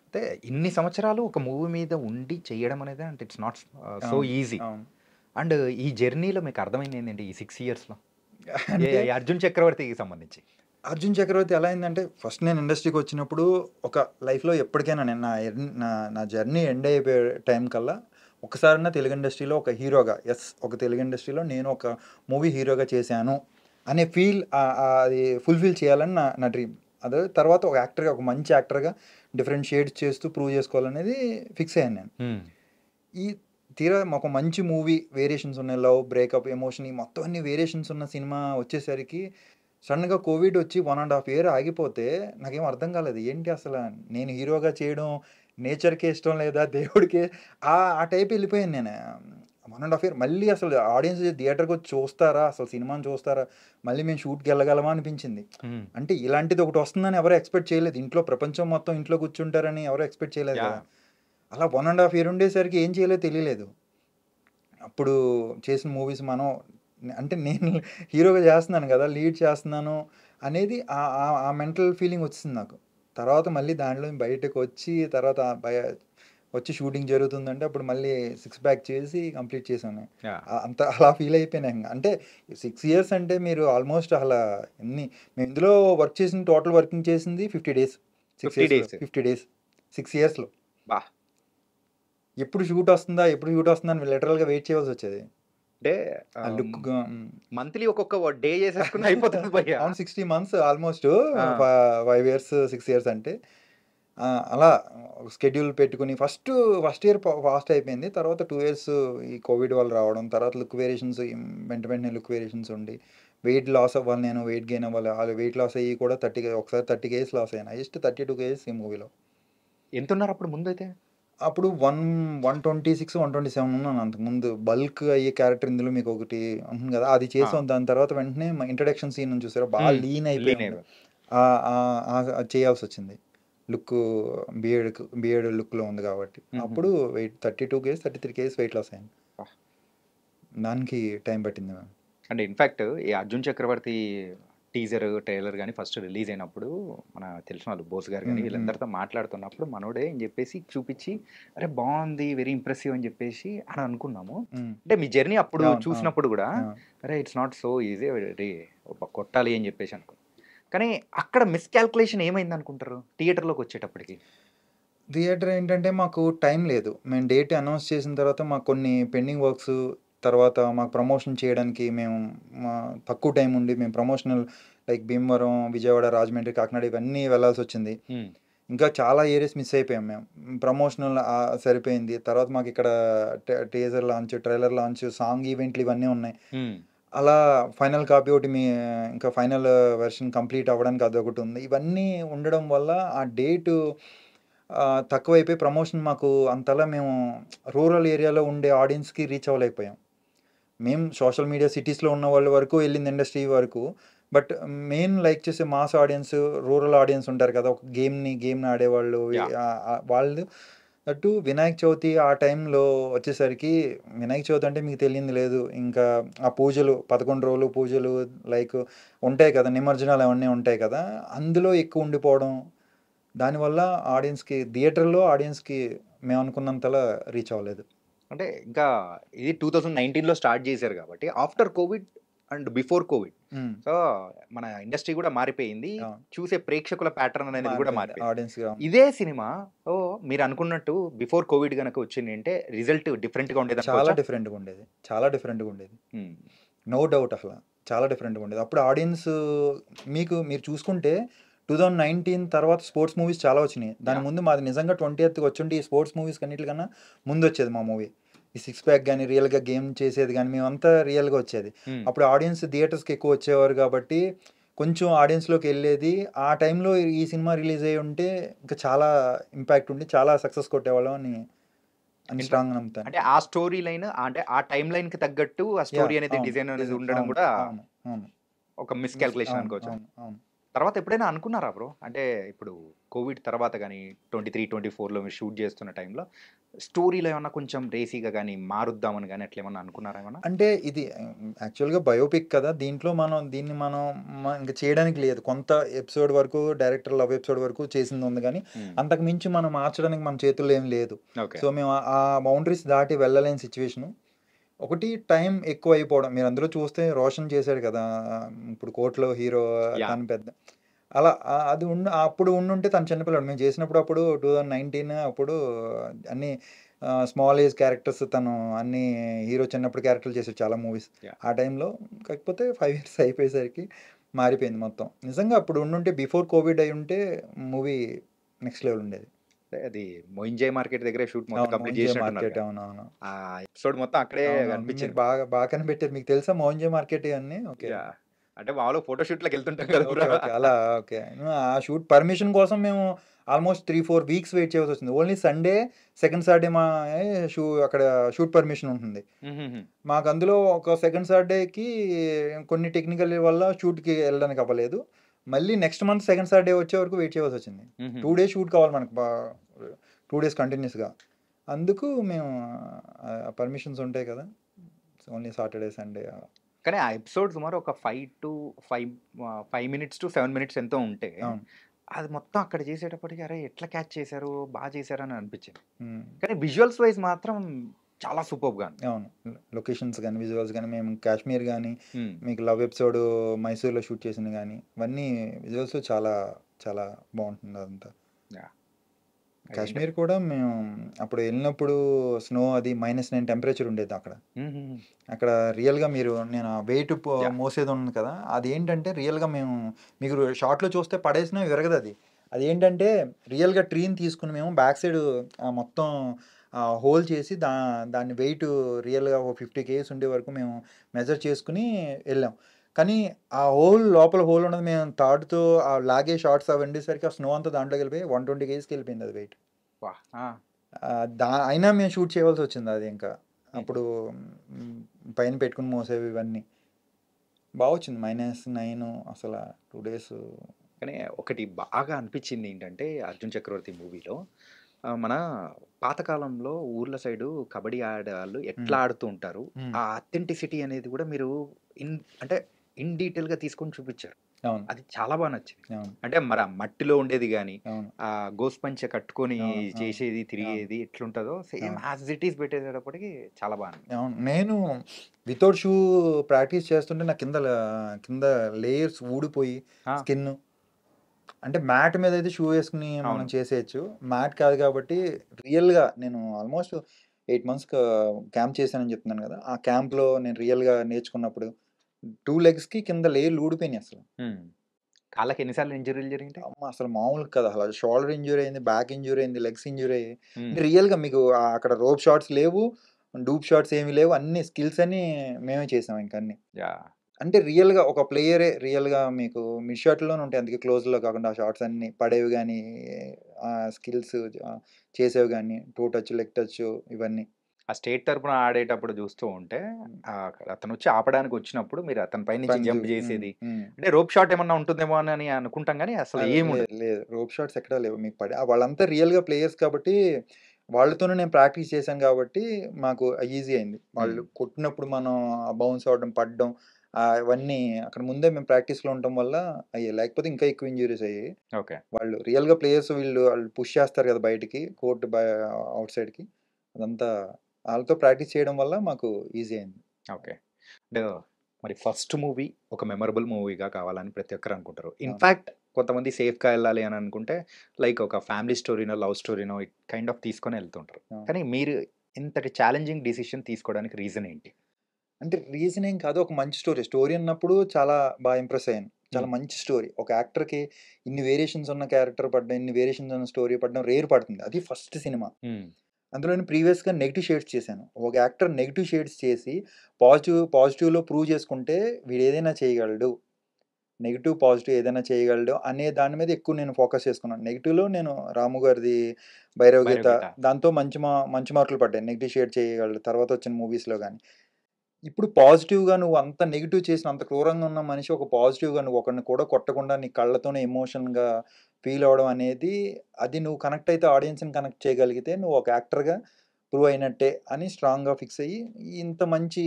అంటే ఇన్ని సంవత్సరాలు ఒక మూవీ మీద ఉండి చేయడం అనేది అంటే ఇట్స్ నాట్ సో అవును. ఈజీ. అవును. అండ్ ఈ జర్నీలో మీకు అర్థమైంది ఏంటంటే ఈ 6 ఇయర్స్‌లో అంటే ఈ అర్జున్ చక్రవర్తికి సంబంధించి? అర్జున్ చక్రవర్తి ఎలా అయిందంటే ఫస్ట్ నేను ఇండస్ట్రీకి వచ్చినప్పుడు ఒక లైఫ్‌లో ఎప్పటికైనా నేను నా జర్నీ ఎండ్ అయిపోయే టైం కల్లా ఒకసారన్నా తెలుగు ఇండస్ట్రీలో ఒక హీరోగా ఒక తెలుగు ఇండస్ట్రీలో నేను ఒక మూవీ హీరోగా చేశాను అనే ఫీల్ అది ఫుల్‌ఫిల్ చేయాలని నా డ్రీమ్. అదే తర్వాత ఒక యాక్టర్‌గా ఒక మంచి యాక్టర్‌గా డిఫరెంట్ షేడ్స్ చేస్తూ ప్రూవ్ చేసుకోవాలనేది ఫిక్స్ అయ్యాను నేను. ఈ తీరా ఒక మంచి మూవీ వేరియేషన్స్ ఉన్నాయి. లవ్, బ్రేకప్, ఎమోషన్ ఈ మొత్తం అన్ని వేరియేషన్స్ ఉన్న సినిమా వచ్చేసరికి సడన్‌గా కోవిడ్ వచ్చి 1½ ఇయర్ ఆగిపోతే నాకేం అర్థం కాలేదు. ఏంటి అసల నేను హీరోగా చేయడం నేచర్‌కే ఇష్టం లేదా? దేవుడికే ఆ టైప్ వెళ్ళిపోయాను నేను. 1½ ఇయర్ మళ్ళీ అసలు ఆడియన్స్ థియేటర్‌కి వచ్చి చూస్తారా? అసలు సినిమాని చూస్తారా? మళ్ళీ మేము షూట్‌కి వెళ్ళగలమా అనిపించింది. అంటే ఇలాంటిది ఒకటి వస్తుందని ఎవరు ఎక్స్‌పెక్ట్ చేయలేదు. ఇంట్లో ప్రపంచం మొత్తం ఇంట్లో కూర్చుంటారని ఎవరు ఎక్స్‌పెక్ట్ చేయలేదు కదా! అలా 1½ ఇయర్ ఉండేసరికి ఏం చేయాలో తెలియలేదు. అప్పుడు చేసిన మూవీస్ మనం అంటే నేను హీరోగా చేస్తున్నాను కదా! లీడ్ చేస్తున్నాను అనేది ఆ మెంటల్ ఫీలింగ్ వచ్చిసింది నాకు. తర్వాత మళ్ళీ దాంట్లో బయటకొచ్చి తర్వాత వచ్చి షూటింగ్ జరుగుతుందంటే అప్పుడు మళ్ళీ 6 ప్యాక్ చేసి కంప్లీట్ చేశాను. అంత అలా ఫీల్ అయిపోయాను ఇంగ. అంటే 6 ఇయర్స్ అంటే మీరు ఆల్మోస్ట్ అలా మేము ఇందులో వర్క్ చేసిన టోటల్ వర్కింగ్ చేసింది 50 డేస్. 50 డేస్. 50 డేస్ 6 ఇయర్స్‌లో. బా! ఎప్పుడు షూట్ వస్తుందా? ఎప్పుడు షూట్ వస్తుందా? అని లిటరల్‌గా వెయిట్ చేయవలసొచ్చేది. అంటే ఆ లుక్‌గా మంత్లీ ఒక్కొక్క డే చేసేసుకుని అయిపోతుంది భయ్యా. అవును. 60 మంత్స్ ఆల్మోస్ట్ ఆ! 5 ఇయర్స్, 6 ఇయర్స్ అంటే అలా షెడ్యూల్ పెట్టుకొని ఫస్ట్ ఇయర్ ఫాస్ట్ అయిపోయింది. తర్వాత 2 ఇయర్స్ ఈ కోవిడ్ వల్ల రావడం, తర్వాత లుక్ వేరియేషన్స్ వెంటనే లుక్ వేరియేషన్స్ ఉండి, వెయిట్ లాస్ అవ్వాలి నేను, వెయిట్ గెయిన్ అవ్వాలి. ఆళ్ళు వెయిట్ లాస్ అయ్యి కూడా ఒకసారి 30 కేజీస్ లాస్ అయ్యాను. హైయెస్ట్ 32 కేజీస్ ఈ మూవీలో. ఎంతున్నారు అప్పుడు ముందైతే? అప్పుడు 126, 127 ఉన్నాను అంతకుముందు. బల్క్ అయ్యే క్యారెక్టర్ ఇందులో మీకు ఒకటి ఉంటుంది కదా! అది చేసాం. దాని తర్వాత వెంటనే ఇంట్రడక్షన్ సీన్ ఉంది చూసారా? బాగా లీన్ అయిపోయాను. అది చేయాల్సొచ్చింది. లుక్కు బియర్డ్ లుక్‌లో ఉంది కాబట్టి. అప్పుడు weight 32 kgs, 33 kgs weight loss అయ్యాను. దానికి టైం పట్టింది మ్యామ్. అంటే ఇన్‌ఫాక్ట్ ఈ 'అర్జున్ చక్రవర్తి' టీజర్, ట్రైలర్ గాని ఫస్ట్ రిలీజ్ అయినప్పుడు మన తెలిసిన వాళ్ళు బోస్ గారు గాని వీళ్ళందరితో మాట్లాడుతున్నప్పుడు మనోడే అని చెప్పేసి చూపించి, "అరే బావుంది. వెరీ ఇంప్రెసివ్" అని చెప్పేసి అని అనుకున్నాము. అంటే మీ జర్నీ అప్పుడు అవును. చూసినప్పుడు కూడా అవును. అరే ఇట్స్ నాట్ సో ఈజీ కొట్టాలి అని చెప్పేసి అనుకున్నాం. కానీ అక్కడ మిస్‌కాల్కులేషన్ ఏమైంది అనుకుంటారు థియేటర్‌లోకి వచ్చేటప్పటికి? థియేటర్ ఏంటంటే మాకు టైం లేదు. మేము డేట్ అనౌన్స్ చేసిన తర్వాత మాకు కొన్ని పెండింగ్ వర్క్స్, తర్వాత మాకు ప్రమోషన్ చేయడానికి తక్కువ టైం ఉండి మేము ప్రమోషనల్ లైక్ భీమవరం, విజయవాడ, రాజమండ్రి, కాకినాడ ఇవన్నీ వెళ్ళాల్సొచ్చింది. ఇంకా చాలా ఏరియాస్ మిస్ అయిపోయాం మేము. ప్రమోషనల్ సరిపోయింది. తర్వాత మాకు ఇక్కడ teaser launch, trailer launch, song ఈవెంట్లు ఇవన్నీ ఉన్నాయి. అలా ఫైనల్ కాపీ ఒకటి ఇంకా ఫైనల్ వెర్షన్ కంప్లీట్ అవ్వడానికి అదొకటి ఉంది. ఇవన్నీ ఉండడం వల్ల ఆ డేటు తక్కువైపోయి ప్రమోషన్ మాకు అంతలా మేము రూరల్ ఏరియాలో ఉండే ఆడియన్స్‌కి రీచ్ అవ్వలేకపోయాం. మేము సోషల్ మీడియా సిటీస్‌లో ఉన్న వాళ్ళ వరకు వెళ్ళింది ఇండస్ట్రీ వరకు. బట్ మెయిన్ లైక్ చేసే మాస్ ఆడియన్స్, రూరల్ ఆడియన్స్ ఉంటారు కదా! ఒక గేమ్‌ని ఆడేవాళ్ళు. వాళ్ళు దట్టు వినాయక చవితి ఆ టైంలో వచ్చేసరికి వినాయక చవితి అంటే మీకు తెలియంది లేదు. ఇంకా ఆ పూజలు 11 రోజులు పూజలు లైక్ ఉంటాయి కదా! నిమజ్జనాలు అవన్నీ ఉంటాయి కదా! అందులో ఎక్కువ ఉండిపోవడం. దానివల్ల థియేటర్‌లో ఆడియన్స్‌కి మేము అనుకున్నంతలా రీచ్ అవ్వలేదు. అంటే ఇంకా ఇది 2019లో స్టార్ట్ చేశారు కాబట్టి after Covid and before Covid so మన ఇండస్ట్రీ కూడా మారిపోయింది. అవును. చూసే ప్రేక్షకుల ప్యాటర్న్ అనేది కూడా మారిపోయింది. ఆడియన్స్‌గా ఇదే సినిమా మీరు అనుకున్నట్టు బిఫోర్ కోవిడ్ గనక వచ్చింది అంటే రిజల్ట్ డిఫరెంట్‌గా ఉండేది చాలా అనుకోవచ్చా? డిఫరెంట్‌గా ఉండేది. చాలా డిఫరెంట్‌గా ఉండేది. హ్మ్. నో డౌట్ అసల. చాలా డిఫరెంట్‌గా ఉండేది. అప్పుడు ఆడియన్స్ మీరు చూసుకుంటే 2019 తర్వాత స్పోర్ట్స్ మూవీస్ చాలా వచ్చినాయి. దాని ముందు మాది నిజంగా 20థ్‌కి వచ్చుంటే ఈ స్పోర్ట్స్ మూవీస్ అన్నిటికన్నా ముందొచ్చేది మా మూవీ. ఈ 6 ప్యాక్ గాని, రియల్‌గా గేమ్ చేసేది గాని మేమంతా రియల్‌గా వచ్చేది. అప్పుడు ఆడియన్స్ థియేటర్స్‌కి ఎక్కువ వచ్చేవారు కాబట్టి కొంచెం ఆడియన్స్‌లోకి ఎళ్ళేది. ఆ టైంలో ఈ సినిమా రిలీజ్ అయ్యి ఉంటే ఇంకా చాలా ఇంపాక్ట్ ఉండి చాలా సక్సెస్ కొట్టేవాళ్ళం అని స్ట్రాంగ్‌గా నమ్ముతాను. అంటే ఆ స్టోరీ లైన్ అంటే ఆ టైమ్ లైన్‌కి తగ్గట్టు ఆ స్టోరీ అనేది అవును. డిజైన్ అనేది నిజం. ఉండడం అవును. కూడా అవును. అవును. ఒక మిస్‌కాల్కులేషన్ అవును. అనుకోవచ్చా? అవును. అవును. తర్వాత ఎప్పుడైనా అనుకున్నారా బ్రో? అంటే ఇప్పుడు కోవిడ్ తర్వాత గాని 23, 24లో మీరు షూట్ చేస్తున్న టైంలో స్టోరీలో ఏమన్నా కొంచెం రేసీగా గాని మారుద్దామని గాని అట్లా ఏమన్నా అనుకున్నారా ఏమన్నా? అంటే ఇది యాక్చువల్‌గా బయోపిక్ కదా! దీన్ని మనం ఇంక చేయడానికి లేదు. కొంత ఎపిసోడ్ వరకు డైరెక్టర్ లవ్ ఎపిసోడ్ వరకు చేసిందుంది గానీ, హ్మ్. అంతకు మించి మనం మార్చడానికి మన చేతుల్లో ఏం లేదు. ఓకే. సో, మేము ఆ బౌండరీస్ దాటి వెళ్ళలేని సిట్యుయేషను. ఒకటి టైం ఎక్కువైపోవడం. మీరు అందులో చూస్తే 'రోషన్' చేశాడు కదా! ఇప్పుడు 'కోర్ట్‌లో' హీరో యాహ్! తను పెద్ద అలా అది అప్పుడు ఉండుంటే తను చిన్న పిల్లాడు. మేము చేసినప్పుడు అప్పుడు 2019 అప్పుడు అన్నీ స్మాల్ ఏజ్ క్యారెక్టర్స్ తను అన్నీ హీరో చిన్నప్పుడు క్యారెక్టర్లు చేసాడు చాలా మూవీస్. యాహ్! ఆ టైంలో కాకపోతే 5 ఇయర్స్ అయిపోయేసరికి మారిపోయింది మొత్తం. నిజంగా అప్పుడు ఉండుంటే బిఫోర్ కోవిడ్ అయ్యుంటే మూవీ నెక్స్ట్ లెవెల్ ఉండేది. అది 'మోయింజయ్ మార్కెట్' దగ్గరే షూట్ మొత్తం అవును. కంప్లీట్ 'మోహన్జే మార్కెట్' చేసినట్టున్నారుగా. అవునవును. ఆ ఎపిసోడ్ మొత్తం అక్కడే అవునవును. మీరు అనిపించింది. బాగా కనిపెట్టారు. మీకు తెలుసా 'మోహన్జే మార్కెట్' ఇయన్నీ? ఓకే. యాహ్! అంటే మామూలుగా ఫోటో షూట్‌లకి వెళ్తుంటాం కదా బ్రో. ఓకే. అలా ఓకే. ఆ షూట్ పర్మిషన్ కోసం మేము ఆల్‌మోస్ట్ 3, 4 వీక్స్ వెయిట్ చేయాల్సొచ్చింది. ఓన్లీ సండే, సెకండ్ సాటర్డే అక్కడ షూట్ పర్మిషన్ ఉంటుంది. హుహుహు. మాకందులో ఒక సెకండ్ సాటర్డేకి కొన్ని టెక్నికల్ వల్ల షూట్‌కి ఎళ్ళడానికి అవ్వలేదు. మళ్ళీ నెక్స్ట్ మంత్ సెకండ్ సాటర్డే వచ్చే వరకు వెయిట్ చేయాల్సొచ్చింది. హుహుహు. 2 డేస్ షూట్ కావాలి మనకు 2 డేస్ కంటిన్యూస్‌గా. అందుకు మేము పర్మిషన్స్ ఉంటాయి కదా! ఓన్లీ సాటర్డే, సండే కానీ ఆ ఎపిసోడ్ సుమారు ఒక 5 మినిట్స్ టు 7 మినిట్స్ ఎంతో ఉంటే, అవును. అది మొత్తం అక్కడ చేసేటప్పటికి అరే! ఎట్లా క్యాచ్ చేశారు? చేశారు అని అనిపించింది. హ్మ్. కానీ విజువల్స్ వైస్ మాత్రం చాలా సూపర్బ్‌గా ఉంది. అవును. లొకేషన్స్ గాని, విజువల్స్ గాని, మేము కాశ్మీర్ గాని, హ్మ్. మీకు లవ్ ఎపిసోడ్ మైసూర్‌లో షూట్ చేసింది గాని, ఇవన్నీ విజువల్స్ చాలా, చాలా బావుంటుంది అదంతా. యాహ్! ఏంట కాశ్మీర్ కూడా మేము అప్పుడు ఎళ్ళినప్పుడు స్నో అది -9 టెంపరేచర్ ఉండేది అక్కడ. హుహుహు. అక్కడ రియల్‌గా నేను ఆ వెయిట్ యాహ్! మోసేది ఉంది కదా! అదేంటంటే రియల్‌గా మీకు షార్ట్‌లో చూస్తే పడేసినా విరగదది. అదేంటంటే రియల్‌గా ట్రీని తీసుకొని మేము బ్యాక్ సైడ్ మొత్తం హోల్ చేసి దాన్ని వెయిట్ రియల్‌గా ఓ 50 కేజీస్ ఉండే వరకు మేము మెజర్ చేసుకొని ఎళ్ళాం. కానీ ఆ లోపల హోల్ ఉన్నది మేము తాడుతో లాగే షార్ట్స్ అవి ఉండేసరికి ఆ స్నో అంతా దాంట్లోకెళ్ళిపోయి 120 కేజీస్‌కి వెళ్ళిపోయింది అది వెయిట్. వాహ్! ఆ! అయినా మేము షూట్ చేయవలసొచ్చింది అది ఇంకా. హుహు. అప్పుడు హ్మ్, పైన పెట్టుకొని మోసేవి ఇవన్నీ. వచ్చింది. -9 అసల 2 డేస్ కానీ ఒకటి బాగా అనిపించింది ఏంటంటే 'అర్జున్ చక్రవర్తి' మూవీలో మన పాతకాలంలో ఊర్ల సైడు కబడ్డీ ఆడేవాళ్ళు ఎట్లా హ్మ్. ఆడుతూ ఉంటారు. హ్మ్. ఆ అథెంటిసిటీ అనేది కూడా మీరు ఇన్ అంటే ఇన్ డీటెయిల్‌గా తీసుకొని చూపించారు. అవును. అది చాలా బాగా నచ్చింది. అవును. అంటే మరి ఆ మట్టిలో ఉండేది గాని, అవును. గోస్పంచె కట్టుకొని అవును. అవును. చేసేది, అవును. తిరిగేది ఎట్లుంటదో సేమ్ అవును. యాజ్ ఇట్ ఈస్ పెట్టేటప్పటికి చాలా బా అనిపించింది. అవును. నేను వితౌట్ షూ ప్రాక్టీస్ చేస్తుంటే నా కింద లేయర్స్ ఊడిపోయి ఆ! స్కిన్ అంటే మ్యాట్ మీదయితే షూ వేసుకొని మనం అవును. చేసేయొచ్చు. మ్యాట్ కాదు కాబట్టి రియల్‌గా నేను ఆల్‌మోస్ట్ 8 మంత్స్ క్యాంప్ చేశానని చెప్తున్నాను గదా! ఆ క్యాంప్‌లో నేను రియల్‌గా నేర్చుకున్నప్పుడు 2 లెగ్స్‌కి కింద లేయర్లు ఊడిపోయినాయి అసలు. హ్మ్. కాళ్ళకి ఎన్ని సార్లు ఇంజ్యూరీలు జరిగింటాయి? అమ్మ! అసలు మామూలుగా కాదు. అసలు షోల్డర్ ఇంజ్యూరీ అయింది, బ్యాక్ ఇంజ్యూరీ అయింది, లెగ్స్ ఇంజ్యూరీ అయ్యాయి. హ్మ్. అంటే రియల్‌గా మీకు అక్కడ రోప్ షాట్స్ లేవు, డూప్ షాట్స్ ఏమి లేవు. అన్ని స్కిల్స్ అన్నీ మేమే చేసాం ఇంక అన్నీ. యాహ్! అంటే రియల్‌గా ఒక ప్లేయరే రియల్‌గా మీకు మిడ్ షాట్‌లోనే ఉంటాయి. అందుకే క్లోజ్‌లో కాకుండా ఆ షాట్స్ అన్నీ పడేవి గానీ, స్కిల్స్ చేసేవి గానీ, టూ టచ్, లెగ్ టచ్ ఇవన్నీ. ఆ స్టేట్ తరపున ఆడేటప్పుడు చూస్తూ ఉంటే హ్మ్. అతనొచ్చి ఆపడానికి వచ్చినప్పుడు మీరు అతని పైనుంచి పంజు. జంప్ హ్మ్. చేసేది. హ్మ్. అంటే రోప్ షాట్ ఏమన్నా ఉంటుందేమో అని అనుకుంటాం గానీ అసలు లేదు. ఏముండదు. లేదు. రోప్ షాట్స్ ఎక్కడా లేవు. మీకు వాళ్ళంతా రియల్‌గా ప్లేయర్స్ కాబట్టి, వాళ్ళతోనే నేను ప్రాక్టీస్ చేశాను కాబట్టి, మాకు ఈజీ అయింది. హ్మ్. వాళ్ళు కొట్టినప్పుడు మనం బౌన్స్ అవ్వడం, పడడం ఇవన్నీ అక్కడ ముందే మేము ప్రాక్టీస్‌లో ఉండటం వల్ల అయ్యాయి. లేకపోతే ఇంకా ఎక్కువ ఇంజ్యూరీస్ అయ్యాయి. ఓకే. వాళ్ళు రియల్‌గా ప్లేయర్స్ వాళ్ళు పుష్ చేస్తారు కదా! బయటికి కోర్ట్ ఔట్ సైడ్‌కి. అదంతా ఆళ్ళతో ప్రాక్టీస్ చేయడం వల్ల మాకు ఈజీ అయింది. ఓకే. అంటే మరి ఫస్ట్ మూవీ ఒక మెమరబుల్ మూవీగా కావాలని ప్రతి ఒక్కరు అనుకుంటారు. అవును. ఇన్‌ఫాక్ట్ కొంతమంది సేఫ్‌గా ఎళ్ళాలి అని అనుకుంటే లైక్ ఒక ఫ్యామిలీ స్టోరీనో, లవ్ స్టోరీనో కైండ్ ఆఫ్ తీసుకొని ఎళ్తుంటారు. అవును. కానీ మీరు ఇంతటి ఛాలెంజింగ్ డిసిషన్ తీసుకోవడానికి రీజన్ ఏంటి? అంటే రీజన్ ఏం కాదు. ఒక మంచి స్టోరీ. స్టోరీ అన్నప్పుడు చాలా ఇంప్రెస్ అయ్యాను. చాలా హ్మ్. మంచి స్టోరీ. ఒక యాక్టర్‌కి ఇన్ని వేరియేషన్స్ ఉన్న క్యారెక్టర్ పడడం, ఇన్ని వేరియేషన్స్ ఉన్న స్టోరీ పడడం రేర్ పడుతుంది. అది ఫస్ట్ సినిమా. హ్మ్. అందులోని ప్రీవియస్‌గా నెగెటివ్ షేడ్స్ చేశాను. ఒక యాక్టర్ నెగెటివ్ షేడ్స్ చేసి పాజిటివ్‌లో ప్రూవ్ చేసుకుంటే వీడేదైనా చేయగలడు నెగెటివ్, పాజిటివ్ ఏదైనా చేయగలడు అనే దాని మీద ఎక్కువ నేను ఫోకస్ చేసుకున్నాను. నెగెటివ్‌లో నేను రాము గారిది 'భైరవ గీత' భైరవ్ గీత. దాంతో మంచి మార్కులు పడ్డాయి. నెగెటివ్ షేడ్ చేయగలడు. తర్వాత వచ్చిన మూవీస్‌లో గాని. ఇప్పుడు పాజిటివ్‌గా నువ్వు అంత నెగెటివ్ చేసిన అంత క్రూరంగా ఉన్న మనిషి ఒక పాజిటివ్‌గా నువ్వు ఒకడిని కూడా కొట్టకుండా నీ కళ్ళతోనే ఎమోషన్‌గా ఫీల్ అవ్వడం అనేది అది నువ్వు కనెక్ట్ అయితే ఆడియన్స్‌ని కనెక్ట్ చేయగలిగితే నువ్వు ఒక యాక్టర్‌గా ప్రూవ్ అయినట్టే అని స్ట్రాంగ్‌గా ఫిక్స్ అయ్యి ఇంత మంచి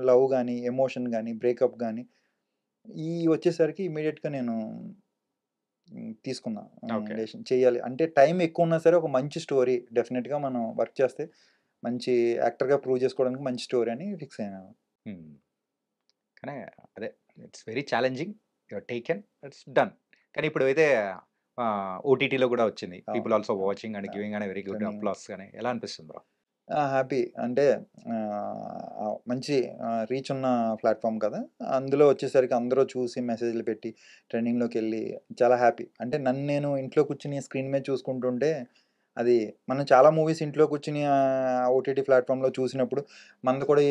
లవ్ గాని, ఎమోషన్ గాని, బ్రేకప్ గాని వచ్చేసరికి ఇమ్మీడియేట్‌గా నేను తీసుకున్నా. ఓకే. డెసిషన్ చేయాలి. అంటే టైం ఎక్కువున్నా సరే ఒక మంచి స్టోరీ డెఫినిట్‌గా మనం వర్క్ చేస్తే మంచి యాక్టర్‌గా ప్రూవ్ చేసుకోవడానికి మంచి స్టోరీ అని ఫిక్స్ అయ్యాను. హ్మ్. కానీ అదే it's very challenging. You have taken. It's done. కానీ ఇప్పుడైతే ఓటీటీలో గూడా వచ్చింది. అవును. పీపుల్ ఆల్సో అవును. వాచింగ్ అండ్ ఆ! గివింగ్ అని వెరీ గుడ్ ట్రెండింగ్. అప్లాస్ అని ఎలా అనిపిస్తుంది బ్రో? హ్యాపీ. అంటే మంచి రీచ్ ఉన్న ప్లాట్‌ఫార్మ్ కదా! అందులో వచ్చేసరికి అందరూ చూసి మెసేజ్‌లు పెట్టి ట్రెండింగ్‌లోకెళ్ళి చాలా హ్యాపీ. అంటే నన్ను నేను ఇంట్లో కూర్చొని స్క్రీన్ మీద చూసుకుంటుంటే అది మనం చాలా మూవీస్ ఇంట్లో కూర్చొని ఓటీటీ ప్లాట్‌ఫార్మ్‌లో చూసినప్పుడు మనది కూడా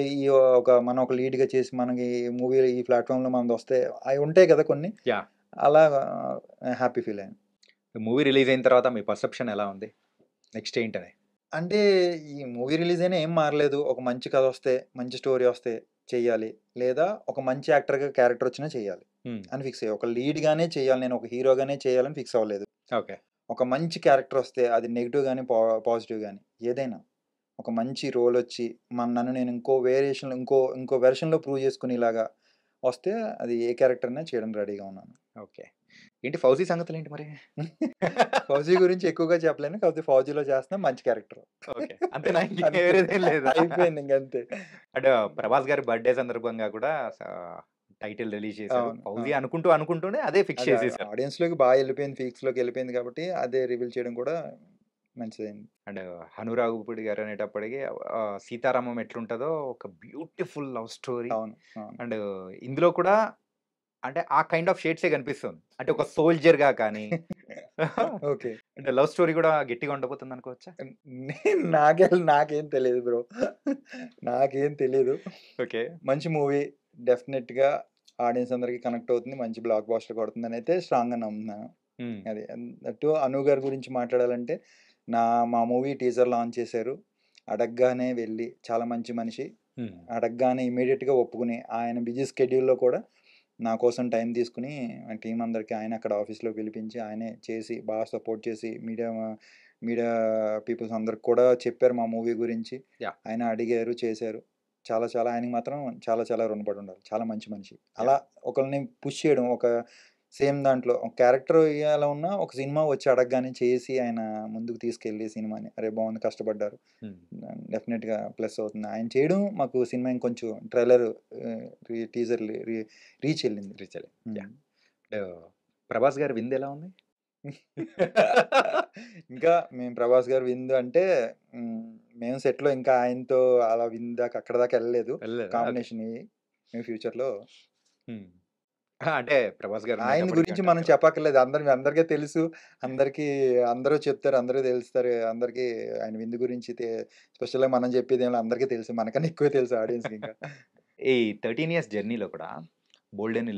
మనం ఒక లీడ్‌గా చేసి మనకి మూవీ ఈ ప్లాట్‌ఫార్మ్‌లో మనదొస్తే అయి ఉంటాయి కదా కొన్ని. యాహ్! అలాగా హ్యాపీ ఫీల్ అయ్యాను. మూవీ రిలీజ్ అయిన తర్వాత మీ పర్సెప్షన్ ఎలా ఉంది? నెక్స్ట్ ఏంటని? అంటే ఈ మూవీ రిలీజ్ అయినా ఏం మారలేదు. ఒక మంచి కథొస్తే, మంచి స్టోరీ వస్తే చెయ్యాలి. లేదా ఒక మంచి యాక్టర్‌గా క్యారెక్టర్ వచ్చినా చెయ్యాలి హ్మ్. అని ఫిక్స్ అయ్యా. ఒక లీడ్‌గానే చేయాలి. నేను ఒక హీరోగానే చేయాలని ఫిక్స్ అవ్వలేదు. ఓకే. ఒక మంచి క్యారెక్టర్ వస్తే అది నెగెటివ్ గాని, పాజిటివ్ గాని ఏదైనా. ఒక మంచి రోల్ వచ్చి నన్ను నేను ఇంకో వేరియేషన్‌లో ఇంకో వెర్షన్‌లో ప్రూవ్ చేసుకునేలాగా వస్తే అది ఏ క్యారెక్టర్ అయినా చేయడానికి రెడీగా ఉన్నాను. ఓకే. ఏంటి 'ఫౌజీ' సంగతులేంటి మరి? 'ఫౌజీ' గురించి ఎక్కువగా చెప్పలేను. కాకపోతే 'ఫౌజీలో' చేస్తున్నా మంచి క్యారెక్టర్. ఓకే. అంతేనా? ఇంకేం అంతే. వేరేదేం లేదా? అయిపోయింది ఇంకంతే. అంటే 'ప్రభాస్' గారి బర్త్‌డే సందర్భంగా కూడా టైటిల్ రిలీజ్ చేశారు. అవును. 'ఫౌజీ' అవును. అనుకుంటూనే అదే ఫిక్స్ అది చేసేసారు. ఆడియన్స్‌లోకి ఎళ్ళిపోయింది. పీక్స్‌లోకెళ్ళిపోయింది కాబట్టి అదే రివీల్ చేయడం కూడా మంచిదయింది. అండ్ 'హనురాఘుపూడి' గారు అనేటప్పటికి 'సీతారామం' ఎట్లుంటదో ఒక బ్యూటిఫుల్ లవ్ స్టోరీ. అవును. అవును. అండ్ ఇందులో కూడా అంటే ఆ కైండ్ ఆఫ్ షేడ్సే కనిపిస్తుంది. అంటే ఒక సోల్జర్‌గా కానీ ఓకే. అంటే లవ్ స్టోరీ కూడా గట్టిగా ఉండబోతుందనుకోవచ్చా? నాకేం తెలీదు బ్రో. నాకేం తెలీదు. ఓకే. మంచి మూవీ డెఫినిట్‌గా ఆడియన్స్ అందరికి కనెక్ట్ అవుతుంది. మంచి బ్లాక్ బస్టర్ కొడుతుందనైతే స్ట్రాంగ్‌గా నమ్ముతున్నాను. హ్మ్. అది. దట్టు అను గారి గురించి మాట్లాడాలంటే, మా మూవీ టీజర్ లాంచ్ చేశారు. అడగగానే వెళ్ళి చాలా మంచి మనిషి. హ్మ్. అడగగానే ఇమ్మీడియేట్‌గా ఒప్పుకుని, ఆయన బిజీ స్కెడ్యూల్‌లో కూడా నా కోసం టైం తీసుకొని, టీమ్ అందరికి ఆయన అక్కడ ఆఫీస్‌లో పిలిపించి, ఆయనే చేసి, బాగా సపోర్ట్ చేసి, మీడియా పీపుల్స్ అందరికి కూడా చెప్పారు మా మూవీ గురించి. యాహ్! ఆయన అడిగారు, చేశారు. చాలా చాలా ఆయనకి మాత్రం చాలా చాలా రుణపడి ఉండాలి. చాలా మంచి మనిషి. అలా యాహ్! ఒకళ్ళని పుష్ చేయడం సేమ్ దాంట్లో ఒక క్యారెక్టర్ ఎలా ఉన్నా ఒక సినిమా వచ్చి అడగగానే చేసి ఆయన ముందుకు తీసుకెళ్ళి సినిమాని అరే బాగుంది కష్టపడ్డారు హ్మ్. డెఫినెట్గా ప్లస్ అవుతుంది ఆయన చేయడం మాకు సినిమా ఇంకొంచెం ట్రైలర్ టీజర్ రీచ్ వెళ్ళింది. రిచలే. ఉమ్. యాహ్! 'ప్రభాస్' గారి 'వింద్' ఎలా ఉంది? ఇంకా మేము ప్రభాస్ గారు విందు అంటే ఉమ్, మేము సెట్లో ఇంకా ఆయనతో అలా విందాక అక్కడ దాకా వెళ్ళలేదు. వెళ్ళలేదా? ఓకే. కాంబినేషన్ మేము ఫ్యూచర్లో హ్మ్. అంటే 'ప్రభాస్' గారు ఆయన ఉండేటప్పటికి గురించి అంటారు మనం కదా! చెప్పక్కర్లేదు. అందరికీ తెలుసు. అందరికీ అందరూ చెప్తారు. అందరూ తెలుస్తారు. అందరికీ ఆయన విందు గురించి స్పెషల్‌గా మనం చెప్పేదేంలే అందరికీ తెలుసు. మనకన్నా ఎక్కువే తెలుసు ఆడియన్స్‌కి ఇంకా. ఈ 13 ఇయర్స్ జర్నీలో కూడా బోలెడన్ని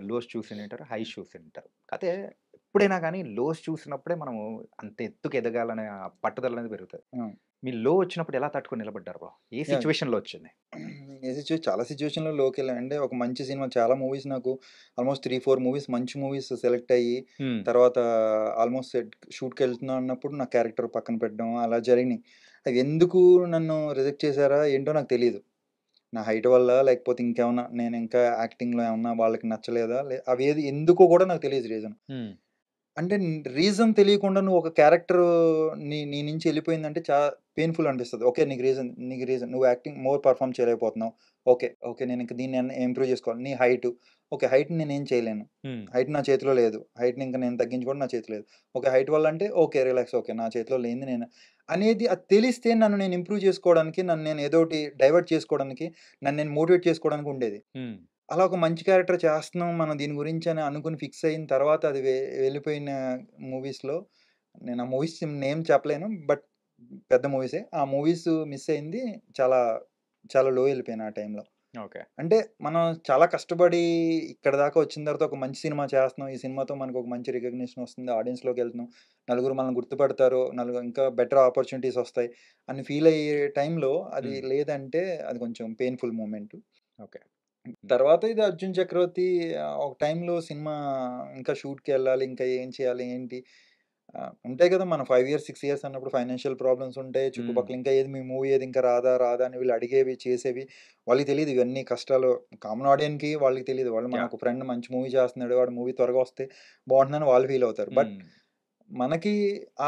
లోస్ చూసుంటారు. హైస్ చూసుంటారు. కాతే ఎప్పుడైనా గానీ లోస్ చూసినప్పుడే మనము అంత ఎత్తుకు ఎదగాలనే ఆ పట్టుదల అనేది పెరుగుతది. హ్మ్. మీ లో వచ్చినప్పుడు ఎలా తట్టుకొని నిలబడ్డారు బ్రో? ఏ యాహ్! సిట్యుయేషన్‌లో వచ్చింది? చాలా సిట్యుయేషన్‌లో లోకెళ్ళా. అంటే ఒక మంచి సినిమా చాలా మూవీస్ నాకు ఆల్మోస్ట్ 3, 4 మూవీస్ మంచి మూవీస్ సెలెక్ట్ అయ్యి, హ్మ్. తర్వాత ఆల్మోస్ట్ షూట్‌కెళ్తున్నాం అన్నప్పుడు నా క్యారెక్టర్ పక్కన పెట్టడం అలా జరిగినియి. అవి ఎందుకు నన్ను రిజెక్ట్ చేశారా ఏంటో నాకు తెలీదు. నా హైట్ వల్లా? లేకపోతే ఇంకేమన్నా నేనింకా యాక్టింగ్‌లో ఏమన్నా వాళ్ళకి నచ్చలేదా? అవేది ఎందుకో గూడా నాకు తెలీదు రీజన్. హ్మ్. అంటే రీజన్ తెలియకుండా నువ్వు ఒక క్యారెక్టరు నీ నుంచి ఎళ్ళిపోయిందంటే పెయిన్‌ఫుల్ అనిపిస్తది. ఓకే. నీకు రీజన్ నువ్వు యాక్టింగ్ మోర్ పెర్ఫార్మ్ చేయలేకపోతున్నావు. ఓకే. నేనింక దీన్ని ఇంప్రూవ్ చేసుకోవాలి. నీ హైటు. ఓకే. హైట్‌ని నేనేం చేయలేను. హ్మ్. హైట్ నా చేతిలో లేదు. హైట్‌ని ఇంక నేను తగ్గించుకోవడం నా చేతిలో లేదు. ఓకే. హైట్ వల్ల అంటే ఓకే. రిలాక్స్. ఓకే. నా చేతిలో లేనిది నేను అనేది అది తెలిస్తే నన్ను నేను ఇంప్రూవ్ చేసుకోవడానికి, నన్ను నేను ఏదోకటి డైవర్ట్ చేసుకోవడానికి, నన్ను నేను మోటివేట్ చేసుకోవడానికి ఉండేది. హ్మ్. అలా ఒక మంచి క్యారెక్టర్ చేస్తున్నాం మనం దీని గురించని అనుకుని ఫిక్స్ అయిన తర్వాత అది వెళ్ళిపోయిన మూవీస్‌లో నేను ఆ మూవీస్ నేమ్ చెప్పలేను. బట్ పెద్ద మూవీసే. ఆ మూవీస్ మిస్ అయింది చాలా, చాలా లో ఎళ్ళిపోయాను ఆ టైంలో. ఓకే. అంటే మనం చాలా కష్టపడి ఇక్కడ దాకా వచ్చిన తర్వాత ఒక మంచి సినిమా చేస్తున్నాం. ఈ సినిమాతో మనకు ఒక మంచి రికగ్నిషన్ వస్తుంది. ఆడియన్స్‌లోకెళ్తున్నాం. నలుగురు మనల్ని గుర్తుపడతారు. ఇంకా బెటర్ ఆపర్చునిటీస్ వస్తాయి అని ఫీల్ అయ్యే టైంలో అది హ్మ్. లేదంటే అది కొంచెం పెయిన్‌ఫుల్ మూమెంట్. ఓకే. తర్వాత ఇది 'అర్జున్ చక్రవర్తి' ఒక టైంలో సినిమా ఇంకా షూట్‌కెళ్ళాలి. ఇంకా ఏం చేయాలి? ఏంటి? ఉంటాయి కదా! మనం 5 ఇయర్స్, 6 ఇయర్స్ అన్నప్పుడు ఫైనాన్షియల్ ప్రాబ్లమ్స్ ఉంటాయి. హ్మ్. చుట్టుపక్కల ఇంకా ఏది మీ మూవీ ఏది ఇంకా రాదా? రాదా? అని వీళ్ళు అడిగేవి, చేసేవి. వాళ్ళకి తెలీదు ఇవన్నీ కష్టాలు. కామన్ ఆడియన్స్‌కి వాళ్ళకి తెలీదు. వాళ్ళు మన యాహ్! ఒక ఫ్రెండ్ మంచి మూవీ చేస్తున్నాడు. వాడి మూవీ త్వరగా వస్తే బావుంటుందని వాళ్ళు ఫీల్ అవుతారు. బట్ హ్మ్. మనకి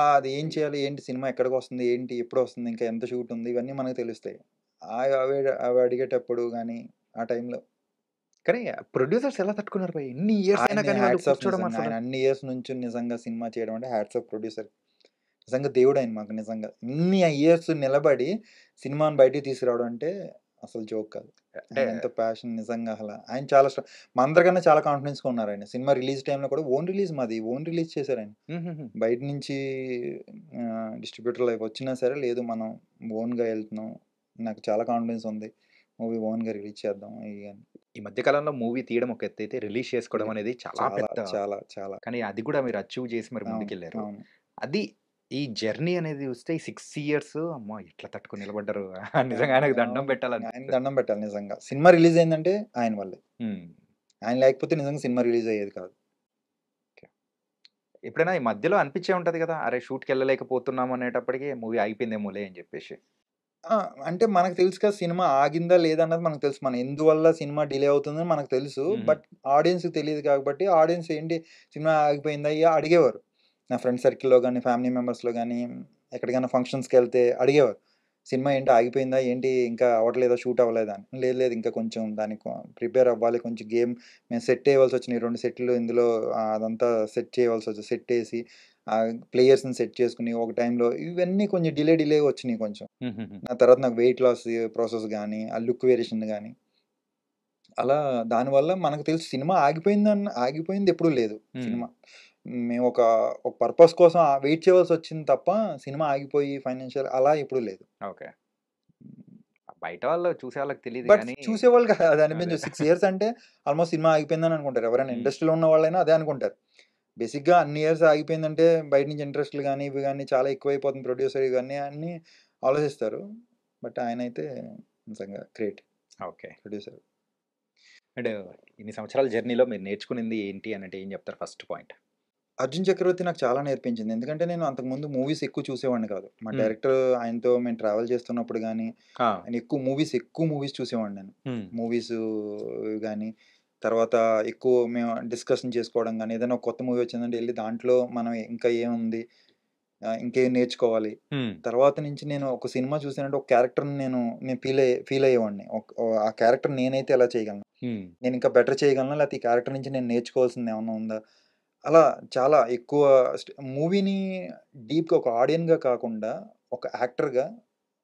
అది ఏం చేయాలి? ఏంటి? సినిమా ఎక్కడికొస్తుంది? ఏంటి? ఎప్పుడొస్తుంది? ఇంకా ఎంత షూట్ ఉంది? ఇవన్నీ మనకు తెలుస్తాయి. అవి అడిగేటప్పుడు గాని, ఆ టైంలో కానీ ప్రొడ్యూసర్స్ ఎలా తట్టుకున్నారు భయ్? ఎన్ని ఇయర్స్ అయినా ఆయన్ని కానీ వాళ్ళు హ్యాట్స్ ఆఫ్ కూర్చోవడం నిజంగా. అసలు. ఆయన అన్ని ఇయర్స్ నుంచొని నిజంగా సినిమా చేయడం అంటే హ్యాట్స్ ఆఫ్ ప్రొడ్యూసర్. నిజంగా దేవుడాయన మాకు నిజంగా. ఇన్ని ఇయర్స్ నిలబడి సినిమాని బయటికి తీసుకురావడం అంటే అసలు జోక్ కాదు. అంటే ఆయన ఎంత ప్యాషన్ నిజంగా ఆయన చాలా మనందరికన్నా చాలా కాన్ఫిడెన్స్‌గా ఉన్నారాయన. సినిమా రిలీజ్ టైమ్‌లో కూడా ఓన్ రిలీజ్ మాది. ఓన్ రిలీజ్ చేశారాయన. హుహుహు. బయట నుంచి డిస్ట్రిబ్యూటర్‌లు అవి వచ్చినా సరే లేదు మనం ఓన్‌గా ఎళ్తున్నాం. నాకు చాలా కాన్ఫిడెన్స్ ఉంది. మూవీ ఓన్‌గా రిలీజ్ చేద్దాం ఇయి అని. ఈ మధ్య కాలంలో మూవీ తీయడం ఒక ఎత్తైతే, రిలీజ్ చేసుకోవడం ఇది అనేది చాలా చాలా, పెద్ద. చాలా, చాలా. కానీ అది కూడా మీరు అచీవ్ చేసి మరి అవును. ముందుకెళ్లారు. అవును. అది ఈ జర్నీ అనేది చూస్తే ఈ 6 ఇయర్స్ అమ్మో! ఎట్లా తట్టుకొని నిలబడ్డారు. నిజంగా అవును. ఆయనకు దండం అవును. ఆయనకి పెట్టాలనిపిస్తది. దండం పెట్టాలి నిజంగా. సినిమా రిలీజ్ అయిందంటే ఆయన వల్లే. హ్మ్. ఆయన లేకపోతే నిజంగా సినిమా రిలీజ్ అయ్యేది కాదు. ఓకే. ఎప్పుడైనా ఈ మధ్యలో అనిపించే ఉంటది కదా! అరే! షూట్‌కెళ్ళలేకపోతున్నాం అనేటప్పటికి మూవీ ఆగిపోయిందేమోలే అని చెప్పేసి. ఆ! అంటే మనకు తెలుసు కదా! సినిమా ఆగిందా లేదా అన్నది మనకు తెలుసు. ఎందువల్ల సినిమా డిలే అవుతుందని మనకు తెలుసు. హుహు. బట్ ఆడియన్స్‌కి తెలీదు కాబట్టి ఆడియన్స్ ఏంటి సినిమా ఆగిపోయిందా అడిగేవారు. నా ఫ్రెండ్ సర్కిల్‌లో గాని, ఫ్యామిలీ మెంబర్స్‌లో గాని, ఎక్కడికైనా ఫంక్షన్స్‌కెళ్తే అడిగేవారు. సినిమా ఏంటి ఆగిపోయిందా? ఏంటి ఇంకా అవ్వట్లేదా? షూట్ అవ్వలేదా? అని. లేదు లేదు ఇంకా కొంచెం దానికి ప్రిపేర్ అవ్వాలి. కొంచెం మేము సెట్ చేయవలసొచ్చినాయి. 2 సెట్‌లు ఇందులో అదంతా సెట్ చేయవలసొచ్చింది. సెట్టేసి ప్లేయర్స్‌ని సెట్ చేసుకొని ఒక టైంలో ఇవన్నీ కొంచెం డిలేగా వచ్చినియి కొంచెం. హుహుహు. ఆ తర్వాత నాకు వెయిట్ లాస్ ప్రాసెస్ గాని, ఆ లుక్ వేరియేషన్ గాని, అలా దానివల్ల మనకు తెలుసు సినిమా ఆగిపోయింది ఎప్పుడూ లేదు హ్మ్. సినిమా. మేము ఒక పర్పస్ కోసం వెయిట్ చేయవలసొచ్చింది తప్ప, సినిమా ఆగిపోయి ఫైనాన్షియల్ అలా ఎప్పుడూ లేదు. ఓకే. బయట వాళ్ళు చూసే వాళ్ళకి తెలీదు బట్ గానీ చూసేవాళ్ళకి అది అదే. అనిపించదు. 6 ఇయర్స్ అంటే ఆల్‌మోస్ట్ సినిమా ఆగిపోయిందని అనుకుంటారు. ఎవరైనా హ్మ్. ఇండస్ట్రీలో ఉన్న వాళ్ళైనా అదే అనుకుంటారు. బేసిక్‌గా అన్ని ఇయర్స్ ఆగిపోయిందంటే బయట నుంచి ఇంట్రెస్ట్‌లు గాని, ఇవి గాని చాలా ఎక్కువైపోతుంది ప్రొడ్యూసర్ ఇవన్నీ అన్నీ ఆలోచిస్తారు. బట్ ఆయనైతే నిజంగా గ్రేట్ ఓకే. ప్రొడ్యూసర్. అండ్ ఇన్ని సంవత్సరాల జర్నీలో మీరు నేర్చుకునింది ఏంటి అనంటే ఏం చెప్తారు ఫస్ట్ పాయింట్? 'అర్జున్ చక్రవర్తి' నాకు చాలా నేర్పించింది. ఎందుకంటే నేను అంతకుముందు మూవీస్ ఎక్కువ చూసేవాడిని కాదు. మా హ్మ్. డైరెక్టర్ ఆయనతో మేము ట్రావెల్ చేస్తున్నప్పుడు గాని, ఆ! ఆయన ఎక్కువ మూవీస్ చూసేవాడిని నేను. హ్మ్. మూవీసు గాని, తర్వాత ఎక్కువ మేము డిస్కషన్ చేసుకోవడం గాని, ఏదైనా ఒక కొత్త మూవీ వచ్చిందంటే ఎళ్లి దాంట్లో మనం ఇంకా ఏముంది, ఇంకేం నేర్చుకోవాలి. హ్మ్. తర్వాత నుంచి నేను ఒక సినిమా చూసానంటే ఒక క్యారెక్టర్‌ని నేను ఫీల్ అయ్యేవాడిని. ఆ క్యారెక్టర్ నేనైతే ఎలా చేయగలను? హ్మ్. నేను ఇంకా బెటర్ చేయగలనా? లేకపోతే ఈ క్యారెక్టర్ నుంచి నేను నేర్చుకోవాల్సింది ఏమన్నా ఉందా? అలా చాలా ఎక్కువ మూవీని డీప్‌గా ఒక ఆడియన్‌గా కాకుండా, ఒక యాక్టర్‌గా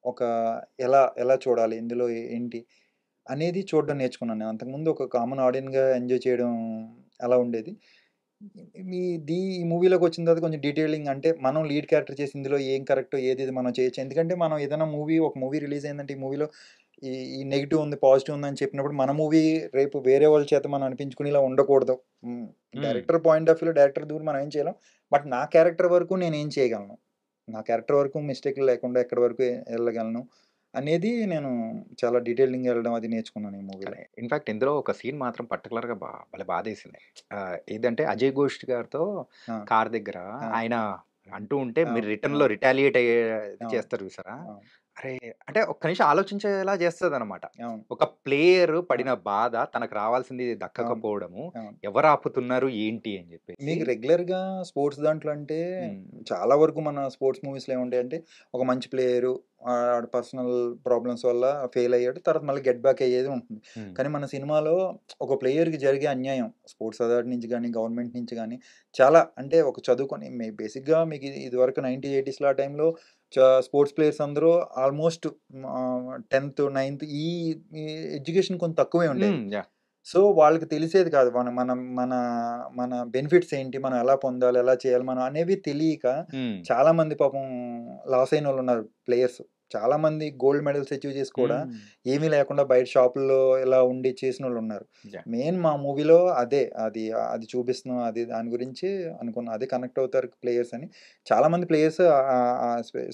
ఒక ఎలా చూడాలి? ఇందులో ఏంటి? అనేది చూడడం నేర్చుకున్నాను నేను. అంతకుముందు ఒక కామన్ ఆడియన్‌గా ఎంజాయ్ చేయడం అలా ఉండేది. ఈ మూవీలోకొచ్చిన తర్వాత కొంచెం డీటెయిలింగ్ అంటే మనం లీడ్ క్యారెక్టర్ చేసి ఇందులో ఏం కరెక్టో ఏదేది మనం చేయొచ్చు. ఎందుకంటే మనం ఏదైనా ఒక మూవీ రిలీజ్ అయిందంటే ఈ మూవీలో ఈ ఈ నెగెటివ్ ఉంది, పాజిటివ్ ఉందని చెప్పినప్పుడు మన మూవీ రేపు వేరే వాళ్ళ చేత మనం అనిపించుకునేలా ఉండకూడదు. హ్మ్. హ్మ్. డైరెక్టర్ పాయింట్ ఆఫ్ వ్యూలో డైరెక్టర్ దూరి మనం ఏం చేయలేం. బట్ నా క్యారెక్టర్ వరకు నేనేం చేయగలను. నా క్యారెక్టర్ వరకు మిస్టేక్‌లు లేకుండా ఎక్కడి వరకు ఎళ్ళగలను అనేది నేను చాలా డీటెయిలింగ్‌గా ఎళ్ళడం అది నేర్చుకున్నాను ఈ మూవీలో. కానీ ఇన్‌ఫాక్ట్ ఇందులో ఒక సీన్ మాత్రం పర్టిక్యులర్‌గా భలే బాధేసింది. ఏదంటే 'అజయ్ ఘోష్' గారితో ఆ! కార్ దగ్గర ఆ! ఆయన అంటూ ఉంటే మీరు అవును. రిటర్న్‌లో అవును. రిటాలియేట్ ఇది అవును. చేస్తారు చూసారా? అవును. అరే! అంటే ఒక్క నిమిషం ఆలోచించేలా చేస్తదనమాట. అవును. ఒక ప్లేయర్ ఆ! పడిన బాధ తనకు రావాల్సింది అవును. దక్కకపోవడము, అవును. ఎవరు ఆపుతున్నారు ఏంటి అని జెప్పేసి. మీకు రెగ్యులర్‌గా స్పోర్ట్స్ దాంట్లో అంటే హ్మ్. చాలా వరకు మన స్పోర్ట్స్ మూవీస్‌లో ఏముంటాయంటే, ఒక మంచి ప్లేయరు ఆడి పర్సనల్ ప్రాబ్లమ్స్ వల్ల ఫెయిల్ అయ్యాడు. తర్వాత మళ్ళీ గెట్ బ్యాక్ అయ్యేది ఉంటుంది. హ్మ్. కానీ మన సినిమాలో ఒక ప్లేయర్‌కి జరిగే అన్యాయం స్పోర్ట్స్ అథారిటీ నుంచి గాని, గవర్నమెంట్ నుంచి గాని చాలా అంటే ఒక చదువుకొని బేసిక్‌గా మీకు ఇదివరకు 90, 80స్‌లో ఆ టైంలో స్పోర్ట్స్ ప్లేయర్స్ అందరూ ఆల్మోస్ట్ 10థ్, 9థ్ ఈ ఎడ్యుకేషన్ కొంచెం తక్కువే ఉండేది. హ్మ్. యాహ్! సో, వాళ్ళకి తెలిసేది కాదు. మనం మనం మన మన బెనిఫిట్స్ ఏంటి? మనం ఎలా పొందాలి? ఎలా చేయాలి? మనం అనేవి తెలియక హ్మ్. చాలామంది పాపం లాస్ అయినోళ్ళున్నారు ప్లేయర్స్. చాలా మంది గోల్డ్ మెడల్స్ అచీవ్ చేసి కూడా ఏమీ లేకుండా బయట షాపుల్లో ఇలా ఉండి చేసిన వాళ్ళు ఉన్నారు. Yeah. మెయిన్ మా మూవీలో అదే అది అది చూపిస్తున్నాం, అది దాని గురించి అనుకున్నాం, అదే కనెక్ట్ అవుతారు ప్లేయర్స్ అని. చాలా మంది ప్లేయర్స్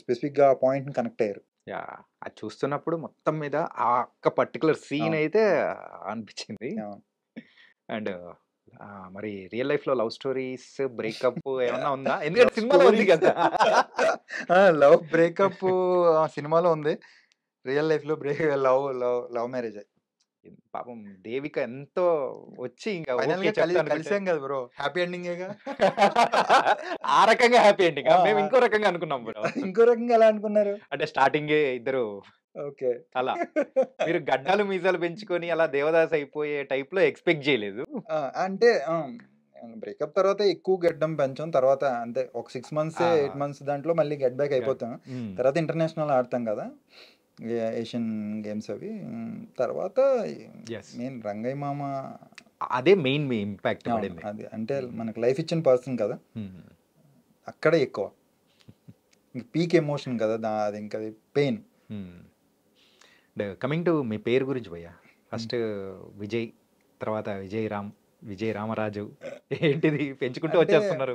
స్పెసిఫిక్గా ఆ పాయింట్ని కనెక్ట్ అయ్యారు. యా అది చూస్తున్నప్పుడు మొత్తం మీద ఆ ఒక్క పర్టికులర్ సీన్ అవును. అయితే అనిపించింది. అవును. అండ్ మరి రియల్ లైఫ్ లో లవ్ స్టోరీస్ బ్రేకప్ ఏమన్నా ఉందా? ఎందుకంటే లవ్ సినిమాలో ఉంది స్టోరీస్ కదా. లవ్ బ్రేకప్ సినిమాలో ఉంది. రియల్ లైఫ్లో లవ్ లవ్ లవ్ మ్యారేజ్. పాపం దేవిక ఎంతో వచ్చి ఇంకా ఫైనల్ ఓకే గా చెప్తాను కలిసాం కదా బ్రో, హ్యాపీ ఎండింగేగా. ఆ రకంగా హ్యాపీ ఎండింగ్. ఆ, మేము ఇంకో రకంగా అనుకున్నాం బ్రో. ఇంకో రకంగా ఎలా అనుకున్నారు? అంటే స్టార్టింగే ఇద్దరు ఓకే. అలా మీరు గడ్డాలు మీసాలు పెంచుకొని అలా దేవదాస్ అయిపోయే టైప్ లో ఎక్స్పెక్ట్ చేయలేదు. అంటే బ్రేకప్ తర్వాత ఎక్కువ గడ్డం పెంచాం, తర్వాత అంటే ఒక 6 మంత్స్ 8 మంత్స్ దాంట్లో మళ్ళీ గెట్ బ్యాక్ అయిపోతాం. తర్వాత ఇంటర్నేషనల్ ఆడతాం కదా, ఏషియన్ గేమ్స్ అవి. తర్వాత మెయిన్ రంగయ్య మామ అదే మెయిన్ మీ ఇంపాక్ట్ పడింది. అది అంటే మనకు లైఫ్ ఇచ్చిన పర్సన్ కదా, అక్కడే ఎక్కువ పీక్ ఎమోషన్ కదా, అది ఇంకా పెయిన్. కమింగ్ టు మీ పేరు గురించి భయ్యా, ఫస్ట్ విజయ్, తర్వాత విజయ్ రామరాజు, ఏంటిది పెంచుకుంటూ వచ్చేస్తున్నారు?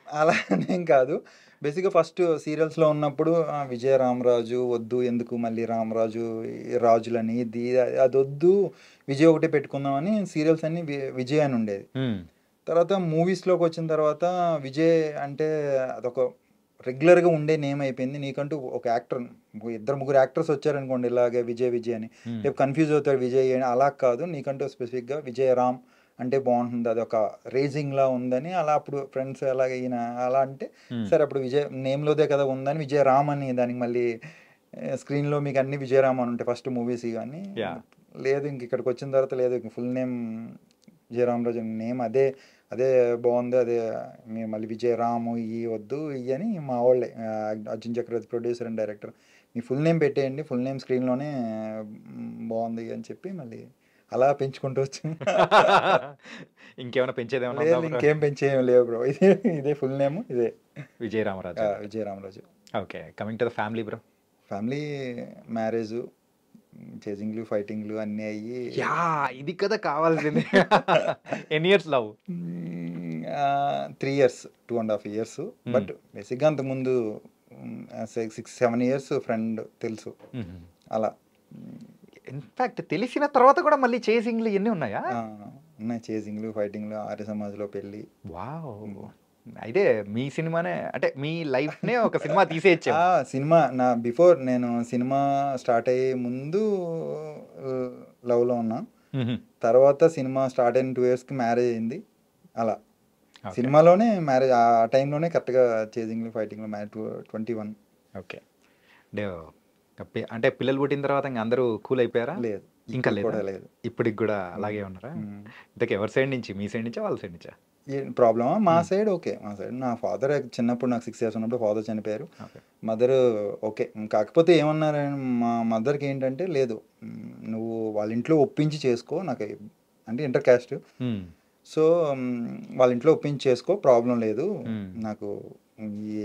అలా అనేం కాదు. బేసిక్గా ఫస్ట్ సీరియల్స్లో ఉన్నప్పుడు విజయ రామరాజు వద్దు, ఎందుకు మళ్ళీ రామరాజు రాజులని, ఇది అది వద్దు, విజయ్ ఒకటే పెట్టుకుందామని సీరియల్స్ అన్ని విజయ్ అని ఉండేది. తర్వాత మూవీస్లోకి వచ్చిన తర్వాత విజయ్ అంటే అదొక రెగ్యులర్గా ఉండే నేమ్ అయిపోయింది. నీకంటూ ఒక యాక్టర్, 2-3 యాక్టర్స్ వచ్చారనుకోండి ఇలాగే విజయ్ అని, రేపు కన్ఫ్యూజ్ అవుతాడు విజయ్ అని. అలా కాదు, నీకంటూ స్పెసిఫిక్గా విజయ రామ్ అంటే బాగుంటుంది, అది ఒక రేజింగ్లా ఉందని. అలా అప్పుడు ఫ్రెండ్స్ అలాగే ఈయన అలా అంటే సరే అప్పుడు విజయ్ నేమ్లోదే కదా ఉందని విజయ రామ్ అని, దానికి మళ్ళీ స్క్రీన్లో మీకు అన్ని విజయరామ్ అని ఉంటాయి ఫస్ట్ మూవీస్ ఇవన్నీ. లేదు ఇంక ఇక్కడికి వచ్చిన తర్వాత లేదు, ఇంక ఫుల్ నేమ్ విజయరామరాజు నేమ్ అదే అదే బాగుంది, అదే మీరు మళ్ళీ విజయరాము ఇవి వద్దు ఇవి అని మా వాళ్ళే Arjun Chakravarthy producer and director, మీ ఫుల్ నేమ్ పెట్టేయండి, ఫుల్ నేమ్ స్క్రీన్లోనే బాగుంది అని చెప్పి మళ్ళీ అలా పెంచుకుంటూ వచ్చి. ఇంకేమైనా పెంచేదేమన్నా లేదు ఇంకేం పెంచేయం లేవు బ్రో, ఇదే ఫుల్ నేమ్, ఇదే Vijay Ramaraju. Okay, coming to the family bro. Family marriage, చేజింగ్లు ఫైటింగ్లు అన్నీ అయ్యి. ఇది కదా కావాల్సింది. ఎన్ని years love? 3 years, 2.5 years. But బేసిక్గా అంతకుముందు 6-7 years ఫ్రెండ్ తెలుసు అలా. ఇన్ఫాక్ట్ తెలిసిన తర్వాత కూడా మళ్ళీ చేసింగ్లు ఇవన్నీ ఉన్నాయా? ఉన్నాయి, చేసింగ్లు ఫైటింగ్లు, ఆర్య సమాజ్లో పెళ్ళి. వావ్. అయితే మీ సినిమానే అంటే మీ లైఫ్నే ఒక సినిమా తీసేయచ్చు. సినిమా బిఫోర్ నేను సినిమా స్టార్ట్ అయ్యే ముందు లవ్లో ఉన్నా, తర్వాత సినిమా స్టార్ట్ అయిన 2 yearsకి మ్యారేజ్ అయింది. అలా సినిమాలోనే మ్యారేజ్, ఆ టైంలోనే కరెక్ట్గా చేజింగ్లు ఫైటింగ్లు మ్యారేజ్ 21. ఓకే, అంటే పిల్లలు పుట్టిన తర్వాత ఇంకా అందరూ కూల్ అయిపోయారా? లేదు ఇంకా లేదు. ఇప్పటికి కూడా అలాగే ఉన్నారా? ఇంతకీ ఎవరి సైడ్ నుంచి, మీ సైడ్ నుంచా వాళ్ళ సైడ్ నుంచా? ప్రాబ్లమా? మా సైడ్ ఓకే. మా సైడ్ నా ఫాదర్ చిన్నప్పుడు నాకు 6 years ఉన్నప్పుడు ఫాదర్ చనిపోయారు. Mother okay. కాకపోతే ఏమన్నారు మా మదర్కి ఏంటంటే, లేదు నువ్వు వాళ్ళ ఇంట్లో ఒప్పించి చేసుకో, నాకు అంటే ఇంటర్ క్యాస్ట్, సో వాళ్ళ ఇంట్లో ఒప్పించి చేసుకో, ప్రాబ్లం లేదు, నాకు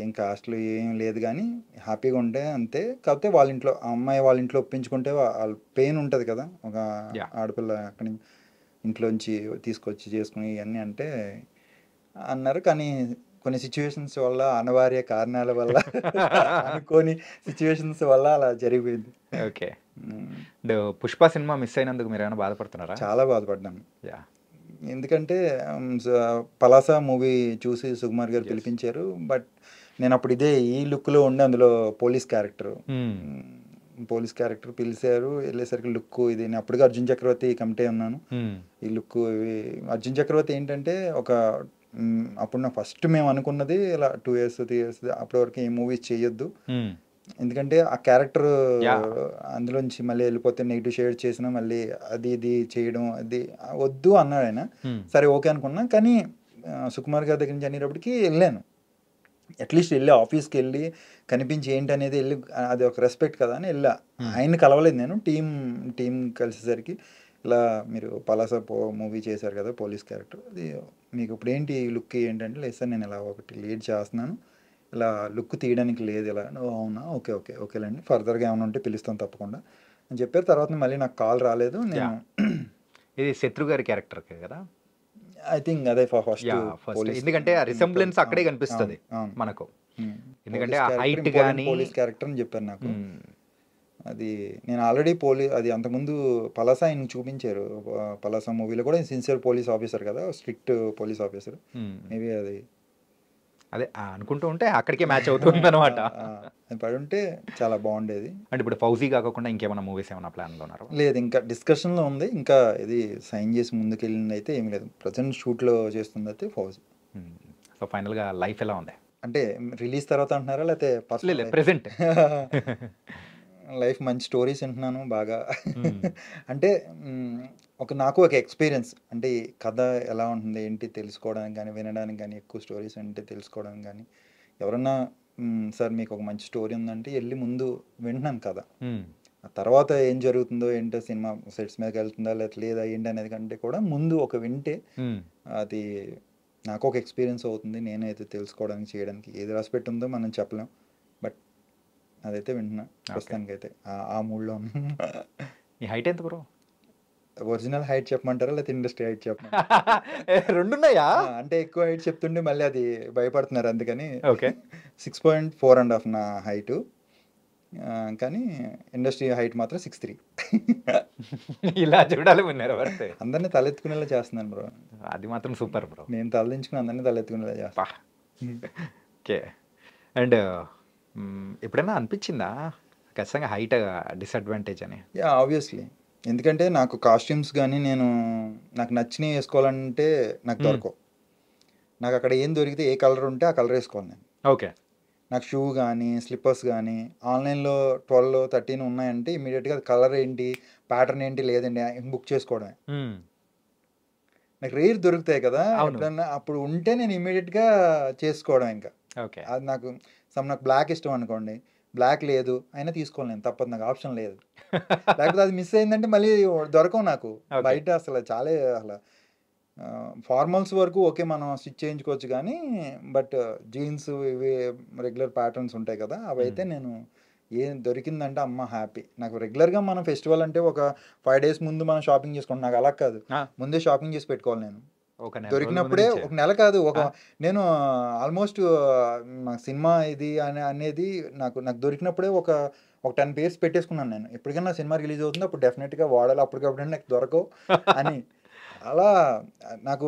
ఏం కాస్ట్లు ఏం లేదు, కానీ హ్యాపీగా ఉంటే అంతే. కాకపోతే వాళ్ళ ఇంట్లో అమ్మాయి వాళ్ళ ఇంట్లో ఒప్పించుకుంటే వాళ్ళ పెయిన్ ఉంటుంది కదా, ఒక ఆడపిల్ల అక్కడి ఇంట్లోంచి తీసుకొచ్చి చేసుకుని ఇవన్నీ అంటే అన్నారు. కానీ కొన్ని సిచ్యువేషన్స్ వల్ల, అనివార్య కారణాల వల్ల, అనుకోని సిచ్యువేషన్స్ వల్ల అలా జరిగిపోయింది. ఓకే, పుష్ప సినిమా మిస్ అయినందుకు మీరు ఏమైనా బాధపడుతున్నారా? చాలా బాధపడ్డాను. ఎందుకంటే పలాస మూవీ చూసి సుకుమార్ గారు పిలిపించారు, బట్ నేను అప్పుడు ఈ లుక్లో ఉండే, అందులో పోలీస్ క్యారెక్టర్ పిలిచారు, వెళ్ళేసరికి లుక్ ఇది. నేను అప్పటికే అర్జున్ చక్రవర్తి కమిటీ ఉన్నాను, ఈ లుక్ అర్జున్ చక్రవర్తి ఏంటంటే ఒక అప్పుడు నా ఫస్ట్ మేము అనుకున్నది ఇలా 2 years 3 years అప్పటి వరకు ఏ మూవీస్ చేయొద్దు, ఎందుకంటే ఆ క్యారెక్టర్ అందులోంచి మళ్ళీ వెళ్ళిపోతే నెగిటివ్ షేడ్ చేసినా మళ్ళీ అది ఇది చేయడం అది వద్దు అన్నాడు ఆయన. సరే ఓకే అనుకున్నా, కానీ సుకుమార్ గారి దగ్గర నుంచి అనేటప్పటికి వెళ్ళాను, అట్లీస్ట్ వెళ్ళి ఆఫీస్కి వెళ్ళి కనిపించి ఏంటి అనేది వెళ్ళి, అది ఒక రెస్పెక్ట్ కదా అని వెళ్ళా. ఆయన్ని కలవలేదు నేను, టీం కలిసేసరికి ఇలా మీరు పలాస మూవీ చేశారు కదా పోలీస్ క్యారెక్టర్, అది మీకు ఇప్పుడు ఏంటి లుక్ ఏంటంటే, లేదు సార్ నేను ఇలా ఒకటి లీడ్ చేస్తున్నాను, ఇలా లుక్ తీయడానికి లేదు ఇలా. అవునా, ఓకే ఓకే ఓకేలేండి, ఫర్దర్గా ఏమైనా ఉంటే పిలుస్తాను తప్పకుండా అని చెప్పారు. తర్వాత మళ్ళీ నాకు కాల్ రాలేదు. నేను ఇది శత్రు గారి క్యారెక్టర్ కదా? ఐ థింక్ అదే ఫస్ట్ ఫస్ట్ ఎందుకంటే ఆ రిసెంబ్లెన్స్ అక్కడే కనిపిస్తుంది మనకు. ఎందుకంటే ఆ హైట్ కానీ పోలీస్ క్యారెక్టర్ అని చెప్పారు నాకు. అది నేను ఆల్రెడీ అది అంతకుముందు పలాస ఆయన చూపించారు. పలాస మూవీలో కూడా సిన్సియర్ పోలీస్ ఆఫీసర్ కదా, స్ట్రిక్ట్ పోలీస్ ఆఫీసర్. మేబీ అది అదే అనుకుంటూ ఉంటే అక్కడికే మ్యాచ్ అవుతుంది అనమాట. పడి ఉంటే చాలా బాగుండేది. అంటే ఇప్పుడు ఫౌజీ కాకుండా ఇంకేమైనా మూవీస్ ఏమైనా ప్లాన్లో ఉన్నారు? లేదు, ఇంకా డిస్కషన్లో ఉంది. ఇంకా ఇది సైన్ చేసి ముందుకు వెళ్ళింది అయితే ఏమి లేదు. ప్రజెంట్ షూట్లో చేస్తుంది అయితే ఫౌజీ. సో ఫైనల్గా లైఫ్ ఎలా ఉంది? అంటే రిలీజ్ తర్వాత అంటున్నారా లేకపోతే పర్సనల్? ప్రెసెంట్ లైఫ్ మంచి స్టోరీస్ వింటున్నాను బాగా. అంటే నాకు ఒక ఎక్స్పీరియన్స్, అంటే ఈ కథ ఎలా ఉంటుంది ఏంటి తెలుసుకోవడానికి కానీ, వినడానికి కానీ, ఎక్కువ స్టోరీస్ అంటే తెలుసుకోవడానికి కానీ, ఎవరన్నా సార్ మీకు ఒక మంచి స్టోరీ ఉందంటే వెళ్ళి ముందు వింటున్నాను కథ. ఆ తర్వాత ఏం జరుగుతుందో ఏంటో, సినిమా సెట్స్ మీదకి వెళ్తుందా లేదా ఏంటి అనేది కంటే కూడా ముందు ఒక వింటే అది నాకు ఒక ఎక్స్పీరియన్స్ అవుతుంది. నేనైతే తెలుసుకోవడానికి చేయడానికి ఏది రాసి పెట్టిందో మనం చెప్పలేం. బట్ అదైతే వింటున్నా ప్రస్తుతానికి అయితే ఆ మూడ్లో ఉన్నా. ఈ హైట్ ఎంత బ్రో? ఒరిజినల్ హైట్ చెప్పమంటారా లేకపోతే ఇండస్ట్రీ హైట్ చెప్పమంటారా? రెండున్నాయా? అంటే ఎక్కువ హైట్ చెప్తుంటే మళ్ళీ అది భయపడుతున్నారు, అందుకని. ఓకే, 6.4.5 నా హైటు, కానీ ఇండస్ట్రీ హైట్ మాత్రం 6'3". ఇలా చూడాలి విన్నారు. అందరినీ తలెత్తుకునేలా చేస్తున్నాను బ్రో. అది మాత్రం సూపర్ బ్రో. నేను తలదించుకుని అందరినీ తలెత్తుకునేలా చేస్తాను. ఓకే. అండ్ ఎప్పుడైనా అనిపించిందా ఖచ్చితంగా హైట్ డిసడ్వాంటేజ్ అని? Yeah, obviously. ఎందుకంటే నాకు కాస్ట్యూమ్స్ కానీ నాకు నచ్చినవి వేసుకోవాలంటే నాకు దొరకవు. నాకు అక్కడ ఏం దొరికితే ఏ కలర్ ఉంటే ఆ కలర్ వేసుకోవాలి నేను. ఓకే. నాకు షూ కానీ స్లిప్పర్స్ కానీ ఆన్లైన్లో 12, 13 ఉన్నాయంటే ఇమీడియట్గా కలర్ ఏంటి, ప్యాటర్న్ ఏంటి లేదండి బుక్ చేసుకోవడమే. నాకు రేర్ దొరుకుతాయి కదా ఎప్పుడన్నా, అప్పుడు ఉంటే నేను ఇమీడియట్గా చేసుకోవడం. ఇంకా అది నాకు బ్లాక్ ఇష్టం అనుకోండి, బ్లాక్ లేదు అయినా తీసుకోవాలి నేను, తప్పదు, నాకు ఆప్షన్ లేదు. లేకపోతే అది మిస్ అయిందంటే మళ్ళీ దొరకవు నాకు బయట. అసలు చాలా అసలు ఫార్మల్స్ వరకు ఓకే మనం స్టిచ్ చేయించుకోవచ్చు కానీ, బట్ జీన్స్ ఇవి రెగ్యులర్ ప్యాటర్న్స్ ఉంటాయి కదా, అవి అయితే నేను ఏం దొరికిందంటే అమ్మ హ్యాపీ. నాకు రెగ్యులర్గా మనం ఫెస్టివల్ అంటే ఒక 5 days ముందు మనం షాపింగ్ చేసుకుంటాం. నాకు అలా కాదు, ముందే షాపింగ్ చేసి పెట్టుకోవాలి నేను. దొరికినప్పుడే, ఒక నెల కాదు, నేను ఆల్మోస్ట్ సినిమా ఇది అనేది నాకు దొరికినప్పుడే ఒక 10 pairs పెట్టేసుకున్నాను నేను. ఎప్పటికైనా సినిమా రిలీజ్ అవుతుంది అప్పుడు డెఫినెట్గా వాడాలి, అప్పటికప్పుడు నాకు దొరకవు అని. అలా నాకు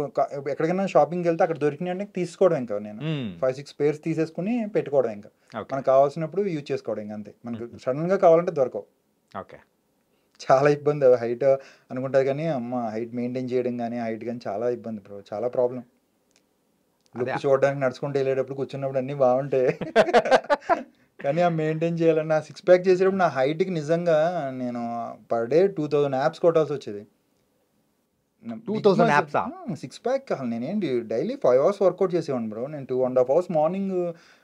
ఎక్కడికైనా షాపింగ్కి వెళ్తే అక్కడ దొరికినాయంటే తీసుకోవడం. ఇంకా నేను 5-6 pairs తీసేసుకుని పెట్టుకోవడం. ఇంకా మనకు కావాల్సినప్పుడు యూజ్ చేసుకోవడం. ఇంకా అంతే. మనకు సడన్గా కావాలంటే దొరకవు. ఓకే. చాలా ఇబ్బంది హైట్ అనుకుంటారు కానీ అమ్మ హైట్ మెయింటైన్ చేయడం కానీ హైట్ కానీ చాలా ఇబ్బంది బ్రో, చాలా ప్రాబ్లం. లుక్ చూడడానికి నడుచుకుంటూ వెళ్ళేటప్పుడు కూర్చున్నప్పుడు అన్నీ బాగుంటాయి కానీ ఆ మెయింటైన్ చేయాలన్న 6 pack చేసేటప్పుడు నా హైట్కి నిజంగా నేను పర్ డే 2000 abs కొట్టాల్సి వచ్చేది. 2000 abs? 6 pack నేనేంటి డైలీ 5 hours వర్కౌట్ చేసేవాడిని బ్రో. నేను 2.5 hours మార్నింగ్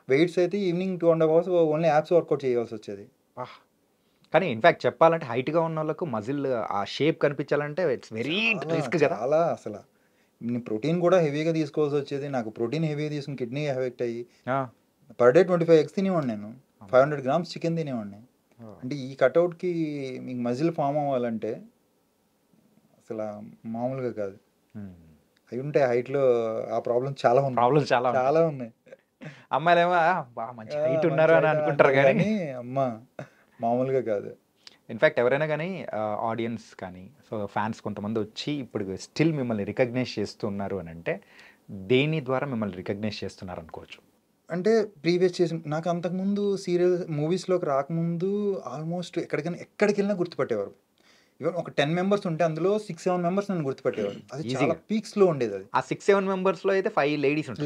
వెయిట్స్ అయితే evening 2.5 hours only abs workout చేయాల్సి వచ్చేది. కానీ ఇన్ఫాక్ట్ చెప్పాలంటే హైట్గా ఉన్న వాళ్ళకు మజిల్ ఆ షేప్ కనిపించాలంటే ఇట్స్ వెరీ రిస్క్ కదా. చాలా అసలు నేను ప్రోటీన్ కూడా హెవీగా తీసుకోవాల్సి వచ్చేది. నాకు ప్రోటీన్ హెవీగా తీసుకుని కిడ్నీ ఎఫెక్ట్ అయ్యి పర్ డే 25 eggs తినేవాడిని నేను. 500 grams చికెన్ తినేవాడిని. అంటే ఈ కట్అవుట్కి మీకు మజిల్ ఫామ్ అవ్వాలంటే అసలు మామూలుగా కాదు. అవి ఉంటాయి హైట్లో, ఆ ప్రాబ్లమ్స్ చాలా ఉన్నాయి. చాలా ఉన్నాయి. అమ్మాయిలేమో మంచి హైట్ ఉన్నారు అని అనుకుంటారు కానీ అమ్మ మామూలుగా కాదు. ఇన్ఫ్యాక్ట్ ఎవరైనా కానీ ఆడియన్స్ కానీ సో ఫ్యాన్స్ కొంతమంది వచ్చి ఇప్పుడు స్టిల్ మిమ్మల్ని రికగ్నైజ్ చేస్తున్నారు అని అంటే దేని ద్వారా మిమ్మల్ని రికగ్నైజ్ చేస్తున్నారు అనుకోవచ్చు? అంటే ప్రీవియస్ చేసిన నాకు అంతకుముందు మూవీస్లోకి రాకముందు ఆల్మోస్ట్ ఎక్కడికి వెళ్ళినా గుర్తుపట్టేవారు. ఈవెన్ ఒక 10 members ఉంటే అందులో 6-7 members నన్ను గుర్తుపట్టేవారు. అది చాలా పీక్స్లో ఉండేది. అది ఆ 6-7 members లో అయితే 5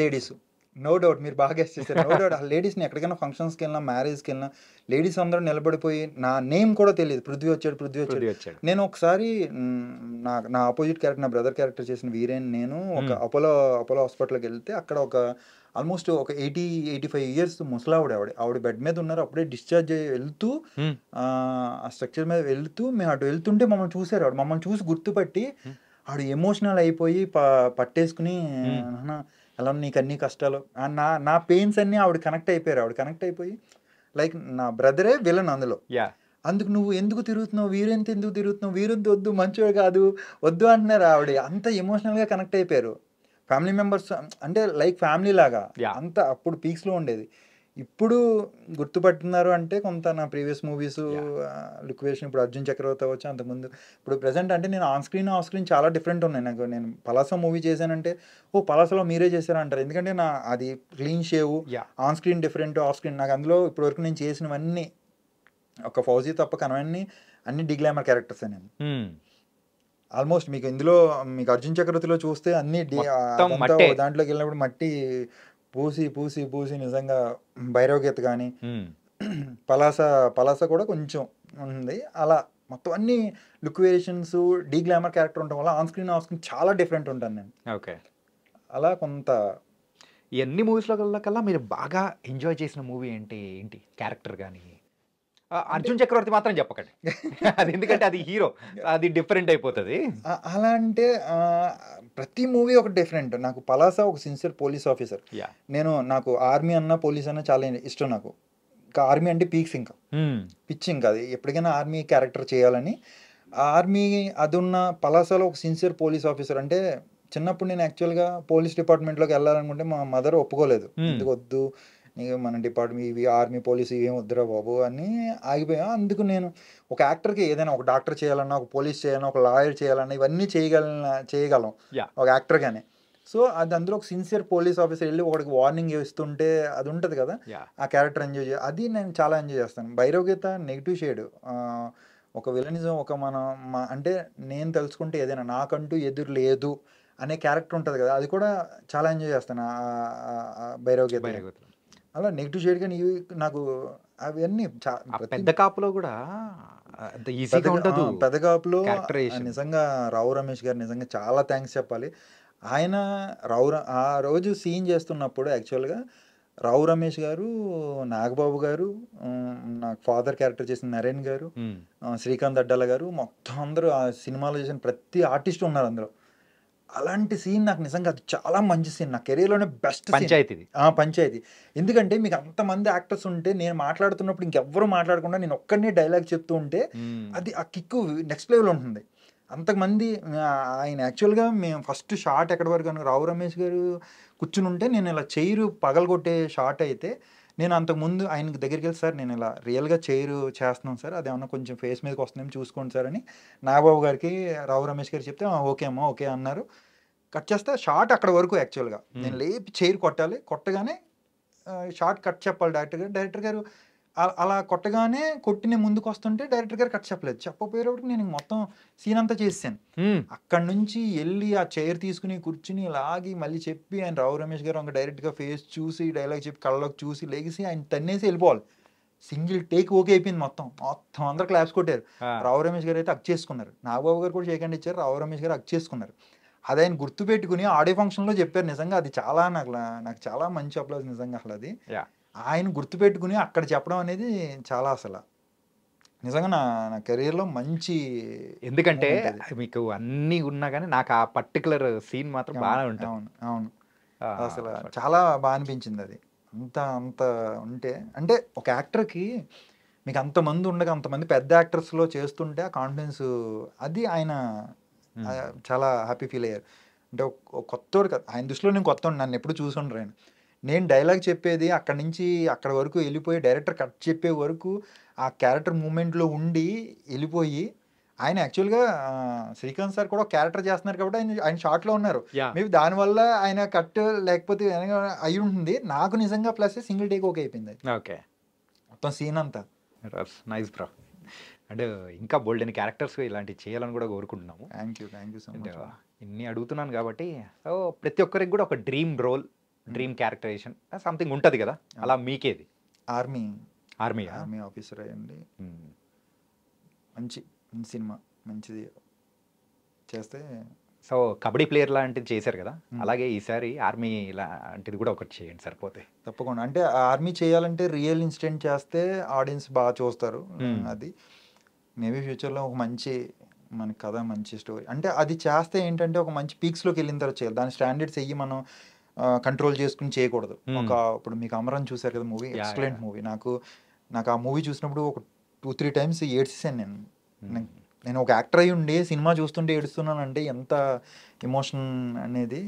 లేడీస్. నో డౌట్, మీరు బాగా గెస్ చేశారు. No doubt. ఆ లేడీస్ని ఎక్కడికైనా ఫంక్షన్స్కి వెళ్ళినా, మ్యారేజ్కి వెళ్ళినా లేడీస్ అందరూ నిలబడిపోయి నా నేమ్ కూడా తెలియదు, పృథ్వీ వచ్చాడు. నేను ఒకసారి నా ఆపోజిట్ క్యారెక్టర్, నా బ్రదర్ క్యారెక్టర్ చేసిన వీరేన్, నేను ఒక అపోలో హాస్పిటల్కి వెళ్తే అక్కడ ఒక ఆల్మోస్ట్ ఒక 80-85 years ఆవిడ బెడ్ మీద ఉన్నారు. అప్పుడే డిశ్చార్జ్ అయ్యి వెళ్తూ ఆ స్ట్రక్చర్ మీద వెళ్తూ మేము అటు వెళ్తుంటే మమ్మల్ని చూసారు. మమ్మల్ని చూసి గుర్తుపట్టి ఆవిడ ఎమోషనల్ అయిపోయి పట్టేసుకుని అలా నీకు అన్ని కష్టాలు నా నా పెయిన్స్ అన్నీ ఆవిడ కనెక్ట్ అయిపోయారు. ఆవిడ కనెక్ట్ అయిపోయి లైక్ నా బ్రదరే విలన్ అందులో. యా అందుకు నువ్వు ఎందుకు తిరుగుతున్నావు, వీరెంత ఎందుకు తిరుగుతున్నావు, వీరెంత వద్దు, మంచివాడు కాదు, వద్దు అంటున్నారు ఆవిడ. అంత ఎమోషనల్గా కనెక్ట్ అయిపోయారు. ఫ్యామిలీ మెంబర్స్ అంటే లైక్ ఫ్యామిలీ లాగా అంత అప్పుడు పీక్స్లో ఉండేది. ఇప్పుడు గుర్తుపట్టున్నారు అంటే కొంత నా ప్రీవియస్ మూవీస్ లిక్వేషన్, ఇప్పుడు అర్జున్ చక్రవర్తి అవ్వచ్చు, అంతకుముందు ఇప్పుడు ప్రెసెంట్ అంటే నేను ఆన్ స్క్రీన్ చాలా డిఫరెంట్ ఉన్నాయి నాకు. నేను పలాస మూవీ చేశానంటే ఓ పలాసలో మీరే చేశారా అంటారు. ఎందుకంటే నా అది clean shave, on screen different, off screen. నాకు అందులో ఇప్పటివరకు నేను చేసినవన్నీ ఒక ఫౌజీ తప్ప కనవన్నీ అన్ని డిగ్లామర్ క్యారెక్టర్స్ నేను ఆల్మోస్ట్. మీకు ఇందులో మీకు అర్జున్ చక్రవర్తిలో చూస్తే అన్ని దాంట్లోకి వెళ్ళినప్పుడు మట్టి పూసి పూసి పూసి నిజంగా భైరవగీత కానీ పలాస కూడా కొంచెం ఉంది. అలా మొత్తం అన్ని లుక్ వేరియేషన్స్, డిగ్లామర్ క్యారెక్టర్ ఉండటం వల్ల ఆన్ స్క్రీన్ ఆఫ్ స్క్రీన్ చాలా డిఫరెంట్ ఉంటాను నేను. ఓకే, అలా కొంత ఈ అన్ని మూవీస్లో కల్లా మీరు బాగా ఎంజాయ్ చేసిన మూవీ ఏంటి క్యారెక్టర్ కానీ? అర్జున్ చక్రవర్తి మాత్రం చెప్పకండి, అది ఎందుకంటే అది హీరో, అది డిఫరెంట్ అయిపోతుంది. అలా అంటే ప్రతి మూవీ ఒక డిఫరెంట్. నాకు పలాస ఒక సిన్సియర్ పోలీస్ ఆఫీసర్. నాకు ఆర్మీ అన్న పోలీస్ అన్న చాలా ఇష్టం. నాకు ఇంకా ఆర్మీ అంటే పీక్స్, ఇంకా పిచ్చి. ఇంకా అది ఎప్పటికైనా ఆర్మీ క్యారెక్టర్ చేయాలని. ఆర్మీ అది ఉన్న పలాసలో ఒక సిన్సియర్ పోలీస్ ఆఫీసర్. అంటే చిన్నప్పుడు నేను యాక్చువల్గా పోలీస్ డిపార్ట్మెంట్లోకి వెళ్ళాలనుకుంటే మా మదర్ ఒప్పుకోలేదు. ఎందుకు వద్దు, నీకు మన డిపార్ట్మెంట్ ఇవి ఆర్మీ పోలీసు ఇవేం వద్దురా బాబు అని ఆగిపోయా. అందుకు నేను ఒక యాక్టర్కి ఏదైనా ఒక డాక్టర్ చేయాలన్నా, ఒక పోలీస్ చేయాలన్నా, ఒక లాయర్ చేయాలన్నా ఇవన్నీ చేయగలం ఒక యాక్టర్గానే. సో అది అందులో ఒక సిన్సియర్ పోలీస్ ఆఫీసర్ వెళ్ళి ఒకడికి వార్నింగ్ ఇస్తుంటే అది ఉంటుంది కదా, ఆ క్యారెక్టర్ ఎంజాయ్ అది నేను చాలా ఎంజాయ్ చేస్తాను. భైరవగీత నెగిటివ్ షేడ్, ఒక విలనిజం, ఒక అంటే నేను తెలుసుకుంటే ఏదైనా నాకంటూ ఎదురు లేదు అనే క్యారెక్టర్ ఉంటుంది కదా, అది కూడా చాలా ఎంజాయ్ చేస్తాను భైరవగీత. అలా నెగిటివ్ షేడ్ కానీ ఇవి నాకు అవన్నీ పెద్ద కాపులో కూడా ఈజీగా ఉండదు. పెద్ద కాపులో నిజంగా రావు రమేష్ గారు నిజంగా చాలా థ్యాంక్స్ చెప్పాలి. ఆయన ఆ రోజు సీన్ చేస్తున్నప్పుడు యాక్చువల్గా రావు రమేష్ గారు, నాగబాబు గారు, నాకు ఫాదర్ క్యారెక్టర్ చేసిన నరేన్ గారు, శ్రీకాంత్ అడ్డాల గారు, మొత్తం అందరూ ఆ సినిమాలో చేసిన ప్రతి ఆర్టిస్ట్ ఉన్నారు అందులో. అలాంటి సీన్ నాకు నిజంగా అది చాలా మంచి సీన్, నా కెరీర్లోనే బెస్ట్ పంచాయతీ. ఎందుకంటే మీకు అంతమంది యాక్టర్స్ ఉంటే నేను మాట్లాడుతున్నప్పుడు ఇంకెవ్వరూ మాట్లాడకుండా నేను ఒక్కడనే డైలాగ్ చెప్తూ ఉంటే అది ఆ కిక్కు నెక్స్ట్ లెవెల్ ఉంటుంది. అంతమంది ఆయన యాక్చువల్గా మేము ఫస్ట్ షాట్ ఎక్కడి వరకు రావు రమేష్ గారు కూర్చుని ఉంటే నేను ఇలా చైరు పగలగొట్టే షాట్ అయితే నేను అంతకుముందు ఆయనకి దగ్గరికి వెళ్ళి, సార్ నేను ఇలా రియల్గా చైరు చేస్తున్నాను సార్, అదేమన్నా కొంచెం ఫేస్ మీదకి వస్తుందేమో చూసుకోండి సార్ అని నాగబాబు గారికి రావు రమేష్ గారు చెప్తే ఓకే అమ్మా ఓకే అన్నారు. కట్ చేస్తే షార్ట్ అక్కడ వరకు యాక్చువల్గా నేను లేపి చైర్ కొట్టాలి, కొట్టగానే షార్ట్ కట్ చెప్పాలి డైరెక్టర్ గారు అలా కొట్టగానే కొట్టిన ముందుకు వస్తుంటే డైరెక్టర్ గారు కట్ చెప్పలేదు. చెప్పపోయేటప్పుడు నేను మొత్తం సీన్ అంతా చేసాను. అక్కడ నుంచి వెళ్ళి ఆ చైర్ తీసుకుని కూర్చుని లాగి మళ్ళీ చెప్పి ఆయన రావు రమేష్ గారు ఒక డైరెక్ట్గా ఫేస్ చూసి డైలాగ్ చెప్పి కళ్ళలోకి చూసి లెగిసి ఆయన తన్నేసి వెళ్ళిపోవాలి. సింగిల్ టేక్ ఓకే అయిపోయింది. మొత్తం అందరు క్లాప్స్ కొట్టారు. రావు రమేష్ గారు అయితే హగ్ చేసుకున్నారు, నాగబాబు గారు కూడా షేక్ హ్యాండ్ ఇచ్చారు, రావు రమేష్ గారు హగ్ చేసుకున్నారు. అది ఆయన గుర్తుపెట్టుకుని ఆడియో ఫంక్షన్లో చెప్పారు. నిజంగా అది చాలా నాకు చాలా మంచి అప్లాజ్ నిజంగా. అసలు అది ఆయన గుర్తుపెట్టుకుని అక్కడ చెప్పడం అనేది చాలా అసలు నిజంగా నా కెరీర్లో మంచి. ఎందుకంటే మీకు అన్నీ ఉన్నా కానీ నాకు ఆ పర్టికులర్ సీన్ మాత్రం బాగా ఉంటుంది. అవును అసలు చాలా బాగా అనిపించింది అది. అంత ఉంటే అంటే ఒక యాక్టర్కి మీకు అంతమంది ఉండగా అంతమంది పెద్ద యాక్టర్స్లో చేస్తుంటే ఆ కాన్ఫిడెన్స్ అది ఆయన చాలా హ్యాపీ ఫీల్ అయ్యారు. అంటే కొత్తోడు కదా ఆయన దృష్టిలో, నేను కొత్త నన్ను ఎప్పుడు చూసుండ్రు ఆయన. నేను డైలాగ్ చెప్పేది అక్కడి నుంచి అక్కడ వరకు వెళ్ళిపోయి డైరెక్టర్ కట్ చెప్పే వరకు ఆ క్యారెక్టర్ మూమెంట్లో ఉండి వెళ్ళిపోయి ఆయన యాక్చువల్గా శ్రీకాంత్ సార్ కూడా క్యారెక్టర్ చేస్తున్నారు కాబట్టి ఆయన షార్ట్లో ఉన్నారు. మేబీ దానివల్ల ఆయన కట్ లేకపోతే అయి ఉంటుంది. నాకు నిజంగా ప్లస్ సింగిల్ టేక్ ఓకే అయిపోయింది. ఓకే, మొత్తం సీన్ అంతా నైస్ బ్రో. అండ్ ఇంకా బోల్డ్ అని క్యారెక్టర్స్ ఇలాంటివి చేయాలని కూడా కోరుకుంటున్నాము. Thank you so much. ఇన్ని అడుగుతున్నాను కాబట్టి ప్రతి ఒక్కరికి కూడా ఒక dream role, dream characterisation something ఉంటుంది కదా, అలా మీకేది? ఆర్మీ ఆఫీసర్ అయ్యండి, మంచి సినిమా మంచిది చేస్తే. సో కబడ్డీ ప్లేయర్ లాంటిది చేశారు కదా, అలాగే ఈసారి ఆర్మీ లాంటిది కూడా ఒకటి చేయండి సరిపోతే. తప్పకుండా. అంటే ఆర్మీ చేయాలంటే రియల్ ఇన్సిడెంట్ చేస్తే ఆడియన్స్ బాగా చూస్తారు. అది మేబీ ఫ్యూచర్లో ఒక మంచి మన కథ, మంచి స్టోరీ అంటే అది చేస్తే ఏంటంటే ఒక మంచి పీక్స్లోకి వెళ్ళిన తర్వాత చేయాలి. దాని స్టాండర్డ్స్ మనం కంట్రోల్ చేసుకుని చేయకూడదు. Hmm. ఇప్పుడు మీకు అమరన్ చూశారు కదా movie, Yeah, excellent yeah. Movie. నాకు ఆ మూవీ చూసినప్పుడు ఒక 2-3 టైమ్స్ ఏడ్చేసాను నేను. నేను ఒక యాక్టర్ అయి ఉండి సినిమా చూస్తుంటే ఏడుస్తున్నానంటే ఎంత ఎమోషన్ అనేది.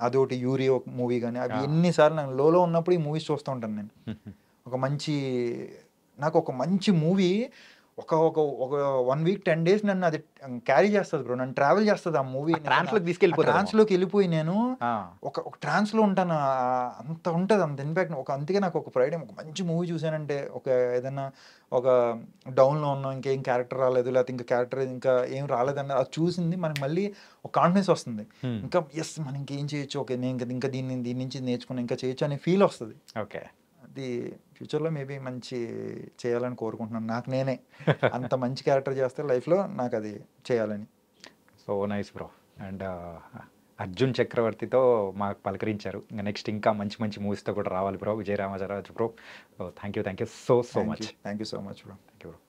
అదొకటి యూరి ఒక మూవీ కానీ అవి ఎన్నిసార్లు నాకు లోలో ఉన్నప్పుడు ఈ మూవీస్ చూస్తూ ఉంటాను నేను. నాకు ఒక మంచి మూవీ ఒక ఒక ఒక 1 వీక్ 10 days నన్ను అది క్యారీ చేస్తుంది బ్రో, నన్ను ట్రావెల్ చేస్తుంది ఆ మూవీ. ట్రాన్స్లోకి తీసుకెళ్ళిపోతారు. ట్రాన్స్లోకి వెళ్ళిపోయి నేను ఒక ట్రాన్స్లో ఉంటాను. అంత ఉంటుంది, అంత ఇంపాక్ట్. అందుకే నాకు ఒక ఫ్రైడే ఒక మంచి మూవీ చూసానంటే, ఏదైనా ఒక డౌన్లో ఉన్నాం, ఇంకేం క్యారెక్టర్ రాలేదు, లేకపోతే ఇంకా క్యారెక్టర్ ఇంకా ఏం రాలేదన్న అది చూసింది మనకి మళ్ళీ ఒక కాన్ఫిడెన్స్ వస్తుంది. ఇంకా ఎస్ మనం ఇంకేం చేయొచ్చు, ఓకే నేను ఇంకా దీని నుంచి నేర్చుకుని ఇంకా చేయొచ్చు అనే ఫీల్ వస్తుంది. ఓకే, అది ఫ్యూచర్లో మేబీ మంచి చేయాలని కోరుకుంటున్నాను. నాకు నేనే అంత మంచి క్యారెక్టర్ చేస్తే లైఫ్లో నాకు అది చేయాలని. So nice bro. And Arjun చక్రవర్తితో మాకు పలకరించారు. ఇంకా నెక్స్ట్ ఇంకా మంచి మంచి మూవీస్తో కూడా రావాలి bro. Vijay Ramaraju bro, thank you so much. Thank you so much bro. Thank you bro.